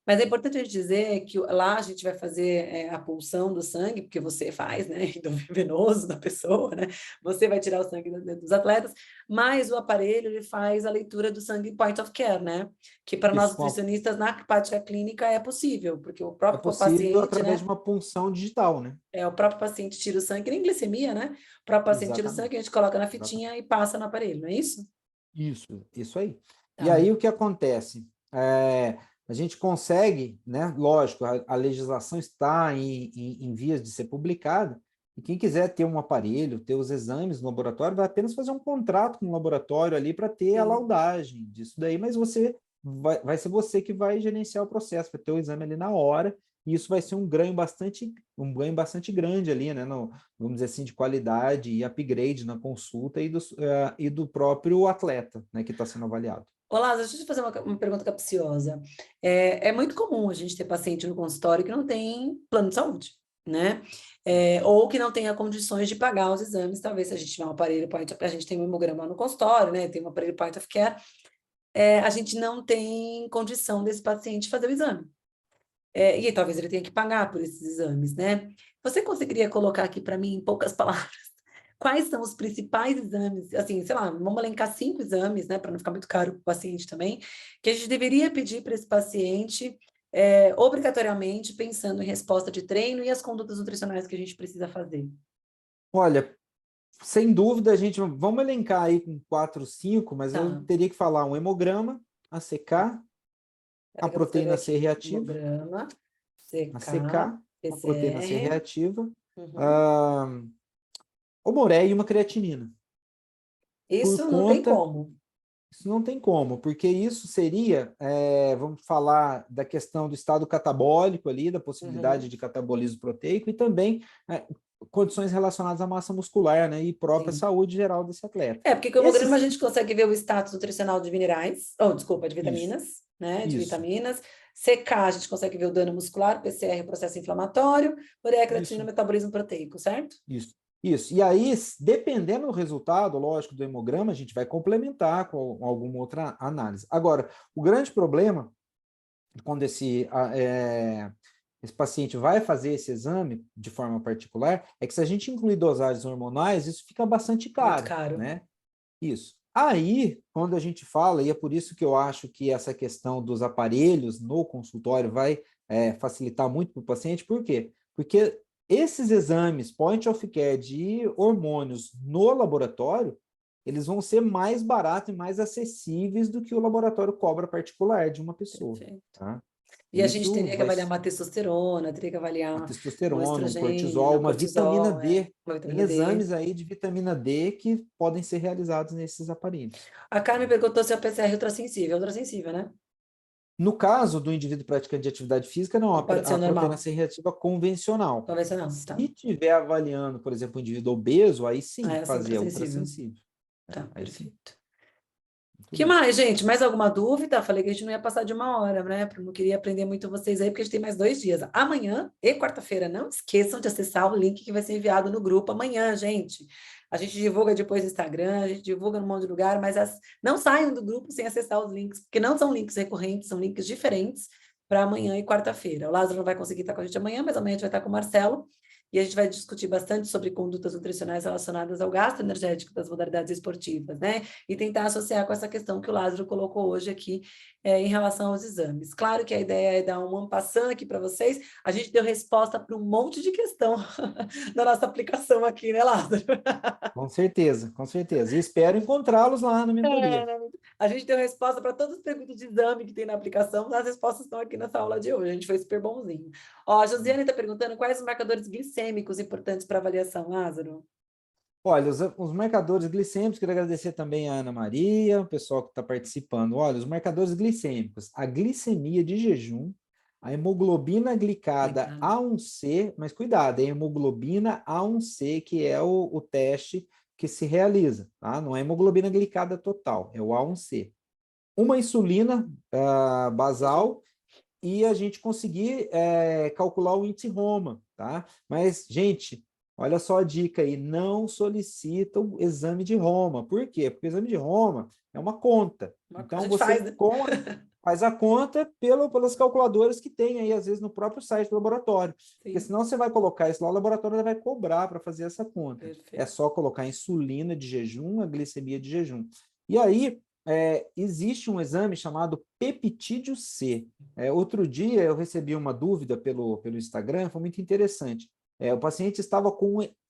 Mas é importante a gente dizer que lá a gente vai fazer a punção do sangue, porque você faz, né, do venoso da pessoa, né, você vai tirar o sangue dos atletas, mas o aparelho ele faz a leitura do sangue point of care, né, que para nós nutricionistas na prática clínica é possível, porque o próprio paciente, através né, de uma punção digital, né? o próprio paciente tira o sangue, nem glicemia, né, o próprio paciente tira o sangue, a gente coloca na fitinha e passa no aparelho, não é isso? Isso aí. Tá. E aí o que acontece? A gente consegue, né? Lógico, a legislação está em vias de ser publicada, e quem quiser ter um aparelho, ter os exames no laboratório, vai apenas fazer um contrato com o laboratório ali para ter a laudagem disso daí, mas vai ser você que vai gerenciar o processo, vai ter o exame ali na hora, e isso vai ser um ganho bastante grande ali, né? Vamos dizer assim, de qualidade e upgrade na consulta e do próprio atleta, né, que está sendo avaliado. Olá, deixa eu te fazer uma pergunta capciosa. É muito comum a gente ter paciente no consultório que não tem plano de saúde, né? Ou que não tenha condições de pagar os exames. Talvez se a gente tiver um aparelho, a gente tem um hemograma no consultório, né? Tem um aparelho point of care, a gente não tem condição desse paciente fazer o exame. E talvez ele tenha que pagar por esses exames, né? Você conseguiria colocar aqui para mim, em poucas palavras, quais são os principais exames, assim, sei lá, vamos elencar 5 exames, né, para não ficar muito caro para o paciente também, que a gente deveria pedir para esse paciente, obrigatoriamente, pensando em resposta de treino e as condutas nutricionais que a gente precisa fazer? Olha, sem dúvida, vamos elencar aí com 4, 5, mas eu teria que falar um hemograma, a CK, a proteína C reativa, hemograma, CK, a CK, a proteína C reativa, uma ureia e uma creatinina. Isso não tem como. Isso não tem como, porque isso seria, vamos falar da questão do estado catabólico ali, da possibilidade de catabolismo proteico e também condições relacionadas à massa muscular, né, e própria saúde geral desse atleta. Porque com o hemograma a gente consegue ver o status nutricional de minerais, de vitaminas, Isso. né, de vitaminas. CK, a gente consegue ver o dano muscular, PCR, processo inflamatório, ureia, creatinina, metabolismo proteico, certo? Isso. E aí, dependendo do resultado, lógico, do hemograma, a gente vai complementar com alguma outra análise. Agora, o grande problema, quando esse paciente vai fazer esse exame de forma particular, é que se a gente incluir dosagens hormonais, isso fica bastante caro. Muito caro. Né? Isso. Aí, quando a gente fala, e é por isso que eu acho que essa questão dos aparelhos no consultório vai facilitar muito para o paciente, por quê? Porque esses exames point of care de hormônios no laboratório, eles vão ser mais baratos e mais acessíveis do que o laboratório cobra particular de uma pessoa, Perfeito. tá? E a gente Isso teria que vai avaliar uma testosterona, teria que uma avaliar um testosterona, um estrogênio, cortisol, um uma vitamina cortisol, D. uma Tem vitamina D. exames aí de vitamina D que podem ser realizados nesses aparelhos. A Carmen perguntou se a PCR é ultrassensível, né? No caso do indivíduo praticante de atividade física, não, Pode ser a proteína normal, C reativa convencional. convencional, tá. Se estiver avaliando, por exemplo, um indivíduo obeso, aí Ah, sim, essa é fazer a ultrassensível. ultrassensível. Tá, Aí sim, perfeito. muito Que bem. mais, gente? Mais alguma dúvida? Falei que a gente não ia passar de 1 hora, né? Porque eu não queria aprender muito vocês aí, porque a gente tem mais 2 dias. Amanhã e quarta-feira. Não esqueçam de acessar o link que vai ser enviado no grupo amanhã, gente. A gente divulga depois no Instagram, a gente divulga num monte de lugar, mas não saiam do grupo sem acessar os links, porque não são links recorrentes, são links diferentes para amanhã e quarta-feira. O Lázaro não vai conseguir estar com a gente amanhã, mas amanhã a gente vai estar com o Marcelo. E a gente vai discutir bastante sobre condutas nutricionais relacionadas ao gasto energético das modalidades esportivas, né? E tentar associar com essa questão que o Lázaro colocou hoje aqui em relação aos exames. Claro que a ideia é dar uma passando aqui para vocês. A gente deu resposta para um monte de questão da nossa aplicação aqui, né, Lázaro? Com certeza, com certeza. E espero encontrá-los lá na mentoria. A gente deu resposta para todas as perguntas de exame que tem na aplicação, as respostas estão aqui nessa aula de hoje. A gente foi super bonzinho. Ó, a Josiane está perguntando quais os marcadores glicêmicos importantes para avaliação, Lázaro? Olha, os marcadores glicêmicos, quero agradecer também a Ana Maria, o pessoal que está participando. Olha, os marcadores glicêmicos, a glicemia de jejum, a hemoglobina glicada A1C, mas cuidado, é a hemoglobina A1C, que é o teste que se realiza, tá? Não é hemoglobina glicada total, é o A1C. Uma insulina basal e a gente conseguir calcular o índice Roma, tá? Mas, gente, olha só a dica aí, não solicita o exame de Roma. Por quê? Porque o exame de Roma é uma conta. A Então, gente faz, né? faz a conta pelas calculadoras que tem aí, às vezes, no próprio site do laboratório. Porque Sim, senão você vai colocar isso lá, o laboratório vai cobrar para fazer essa conta. É perfeito. só colocar insulina de jejum, a glicemia de jejum. E aí, existe um exame chamado peptídeo C. Outro dia eu recebi uma dúvida pelo Instagram, foi muito interessante. O paciente estava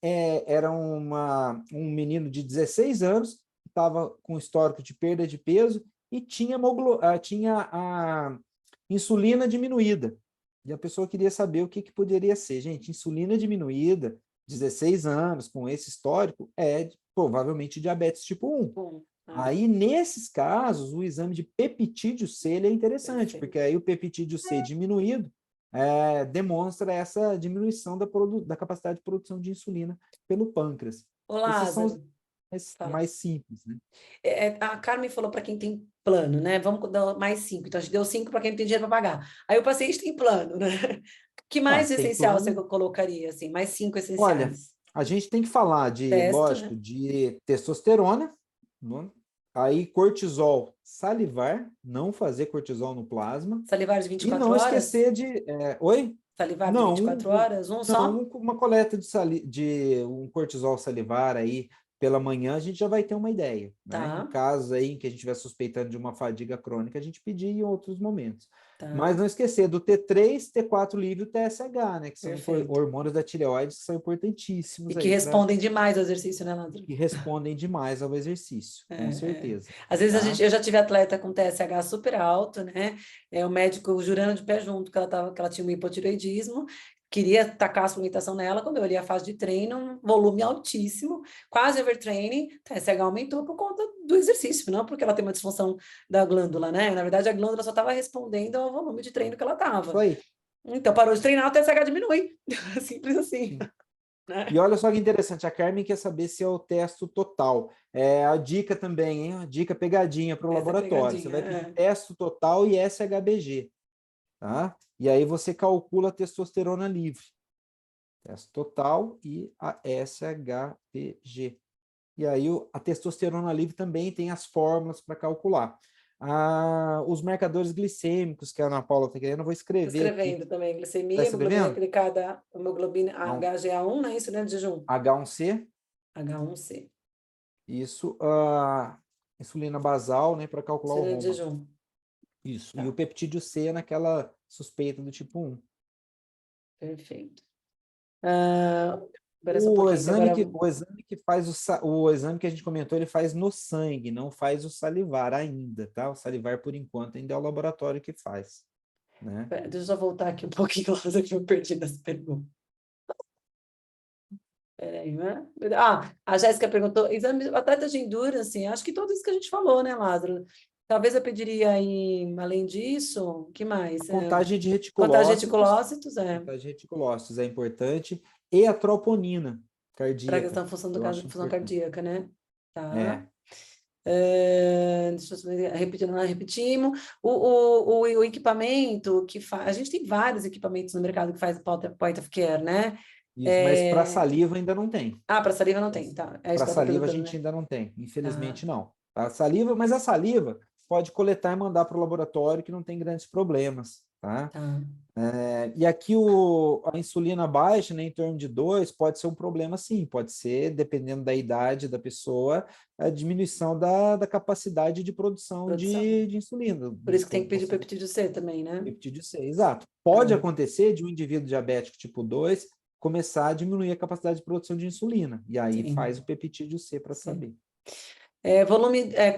era um menino de 16 anos, que estava com histórico de perda de peso e tinha a insulina diminuída. E a pessoa queria saber o que poderia ser. Gente, insulina diminuída, 16 anos, com esse histórico, é provavelmente diabetes tipo 1. Bom, Aí, nesses casos, o exame de peptídeo C ele é interessante, perfeito. porque aí o peptídeo C diminuído demonstra essa diminuição da capacidade de produção de insulina pelo pâncreas. Ô, Esses são os Lázaro, fala. mais simples, né? A Carmen falou para quem tem plano, né? Vamos dar mais 5. Então, a gente deu 5 para quem não tem dinheiro para pagar. Aí o paciente tem plano, né? Que Ah, mais tem essencial você plano. colocaria, assim? Mais 5 Olha, essenciais. a gente tem que falar Testo, lógico, né? de testosterona, né? Aí cortisol salivar, não fazer cortisol no plasma, Salivar de e 24 não horas? esquecer de... Oi? Salivar de Não, 24 horas? Um só? não, uma coleta de um cortisol salivar aí pela manhã, a gente já vai ter uma ideia, né? Em Tá, casos aí em que a gente estiver suspeitando de uma fadiga crônica, a gente pedir em outros momentos. Mas tá. não esquecer do T3, T4 livre e o TSH, né? Que são Perfeito. hormônios da tireoide que são E importantíssimos que aí para respondem demais ao exercício, né, Lázaro? que respondem demais ao exercício, com É. certeza, Às vezes tá? eu já tive atleta com TSH super alto, né? O médico jurando de pé junto que ela tinha um hipotireoidismo, queria tacar a suplementação nela. Quando eu olhei a fase de treino, um volume altíssimo, quase overtraining, TSH aumentou por conta do exercício, não porque ela tem uma disfunção da glândula, né? Na verdade, a glândula só estava respondendo ao volume de treino que ela Isso estava. aí. Então, parou de treinar, o TSH diminui. Simples assim. Sim. Né? E olha só que interessante, a Carmen quer saber se é o testo total. A dica também, hein? A dica pegadinha para o Essa laboratório. Você pegadinha. vai pedir testo total e SHBG, tá? E aí você calcula a testosterona livre. Testo total e a SHBG. E aí a testosterona livre também tem as fórmulas para calcular. Os marcadores glicêmicos que a Ana Paula está querendo, eu vou Estou escrever aqui. escrevendo também. Está Glicemia, hemoglobina escrevendo? glicada, hemoglobina Então, HGA1, né? Insulina de jejum. H1C, H1C. isso. insulina basal, né, para calcular o Insulina de ROMA. jejum. Isso. Tá. E o peptídeo C naquela suspeita do tipo 1. Perfeito. Espera só um O pouquinho, que exame agora... que, o exame que faz o exame que a gente comentou, ele faz no sangue, não faz o salivar ainda, tá? O salivar, por enquanto, ainda é o laboratório que faz, né? Deixa eu só voltar aqui um pouquinho, Lázaro, que eu perdi nas perguntas. Peraí, né? A Jéssica perguntou, exame atletas de endurance, acho que tudo isso que a gente falou, né, Lázaro? Talvez eu pediria aí, além disso, o que mais? Contagem de Contagem de reticulócitos, reticulócitos, contagem de reticulócitos é importante, e a troponina para a cardíaca, questão função, eu acho função importante. cardíaca, né? Tá. É, Deixa eu ver, repetindo, nós repetimos. O equipamento que faz. A gente tem vários equipamentos no mercado que faz point of care, né? isso, mas para saliva ainda não tem. Para saliva não tem, tá. É isso Para que eu tô saliva a perguntando, gente né? ainda não tem, Tá, infelizmente não. A saliva, mas a saliva pode coletar e mandar para o laboratório que não tem grandes problemas, tá? tá. E aqui a insulina baixa, né, em torno de 2, pode ser um problema sim, pode ser, dependendo da idade da pessoa, a diminuição da capacidade de produção Produção. de insulina. Por isso que tem que pedir Você peptídeo C também, né? peptídeo C, exato. Pode Tá. acontecer de um indivíduo diabético tipo 2 começar a diminuir a capacidade de produção de insulina, e aí Sim. faz o peptídeo C para saber.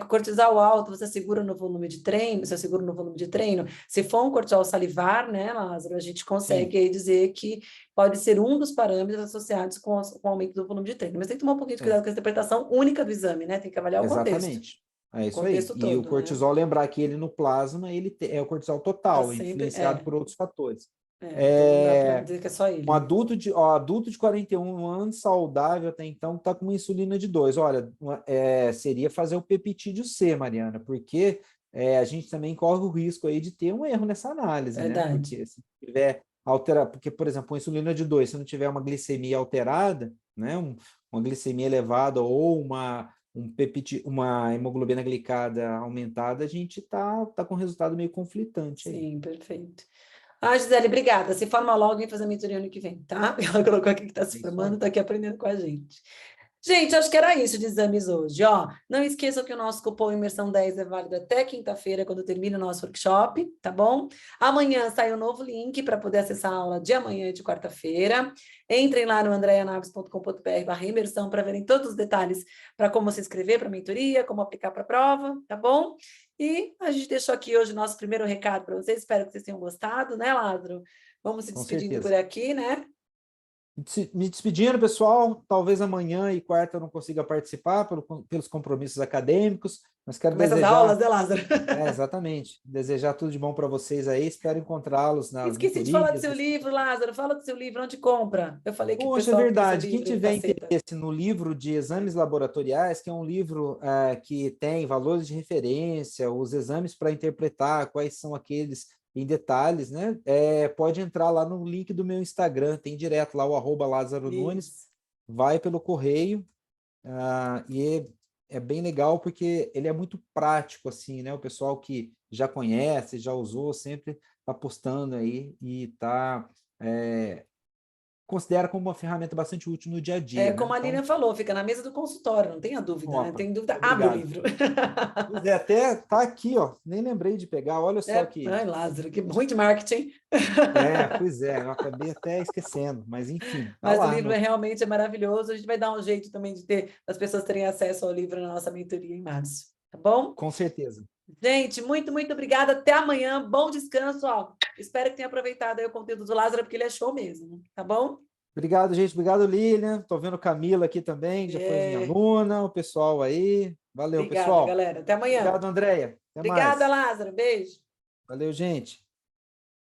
Cortisol alto, você segura no volume de treino, você segura no volume de treino. Se for um cortisol salivar, né, Lázaro, a gente consegue aí dizer que pode ser um dos parâmetros associados com o aumento do volume de treino. Mas tem que tomar um pouquinho de cuidado com a interpretação única do exame, né? Tem que avaliar o contexto. Exatamente. É O isso aí. contexto E o todo, né? cortisol, lembrar que ele no plasma, é o cortisol Tá total, sempre, influenciado por outros fatores. então não dá para dizer que é só ele. Um adulto de 41 anos, saudável até então, está com uma insulina de 2. Olha, seria fazer o peptídeo C, Mariana, porque a gente também corre o risco aí de ter um erro nessa análise, né? Verdade. Porque se tiver porque, por exemplo, uma insulina de 2, se não tiver uma glicemia alterada, né? Uma glicemia elevada ou uma hemoglobina glicada aumentada, a gente tá com um resultado meio conflitante aí. Sim, perfeito. Gisele, obrigada. Se forma logo e fazer a mentoria ano que vem, tá? Ela colocou aqui que está se formando, está aqui aprendendo com a gente. Gente, acho que era isso de exames hoje, ó. Não esqueçam que o nosso cupom Imersão 10 é válido até quinta-feira, quando termina o nosso workshop, tá bom? Amanhã sai um novo link para poder acessar a aula de amanhã e de quarta-feira. Entrem lá no andreanaves.com.br/imersão para verem todos os detalhes para como se inscrever para a mentoria, como aplicar para a prova, tá bom? E a gente deixou aqui hoje o nosso primeiro recado para vocês. Espero que vocês tenham gostado, né, Lázaro? Vamos se despedindo por aqui, né? Me despedindo, pessoal. Talvez amanhã e quarta eu não consiga participar pelos compromissos acadêmicos, mas quero Começa desejar... as aulas, né, Lázaro? Exatamente. Desejar tudo de bom para vocês aí. Espero encontrá-los nas Esqueci de falar do mentorias. seu livro, Lázaro. Fala do seu livro, onde compra? Eu falei que o Poxa, é pessoal queria seu verdade. Quem livro, tiver Faceta. interesse no livro de exames laboratoriais, que é um livro que tem valores de referência, os exames para interpretar quais são aqueles em detalhes, né? Pode entrar lá no link do meu Instagram, tem direto lá o @Lázaro Nunes, vai pelo correio, e é bem legal porque ele é muito prático, assim, né? O pessoal que já conhece, já usou, sempre está postando aí e está... considera como uma ferramenta bastante útil no dia a dia, Como né? a Lilian falou, fica na mesa do consultório, não tenha dúvida, né? Opa, Tem dúvida, abre o obrigado. livro. Pois é, até tá aqui, ó. Nem lembrei de pegar, olha só aqui. Ai, Lázaro, que ruim de marketing. Pois é, eu acabei até esquecendo, mas enfim, tá Mas o lá. livro realmente é maravilhoso. A gente vai dar um jeito também de as pessoas terem acesso ao livro na nossa mentoria em março, tá bom? Com certeza. Gente, muito, muito obrigada. Até amanhã. Bom descanso, ó. Espero que tenha aproveitado aí o conteúdo do Lázaro, porque ele é show mesmo, tá bom? Obrigado, gente. Obrigado, Lilian. Tô vendo Camila aqui também, que já foi minha aluna, o pessoal aí. Valeu, Obrigada, pessoal. galera. Até amanhã. Obrigado, Andréia. Até Obrigada, mais. Lázaro. Beijo. Valeu, gente.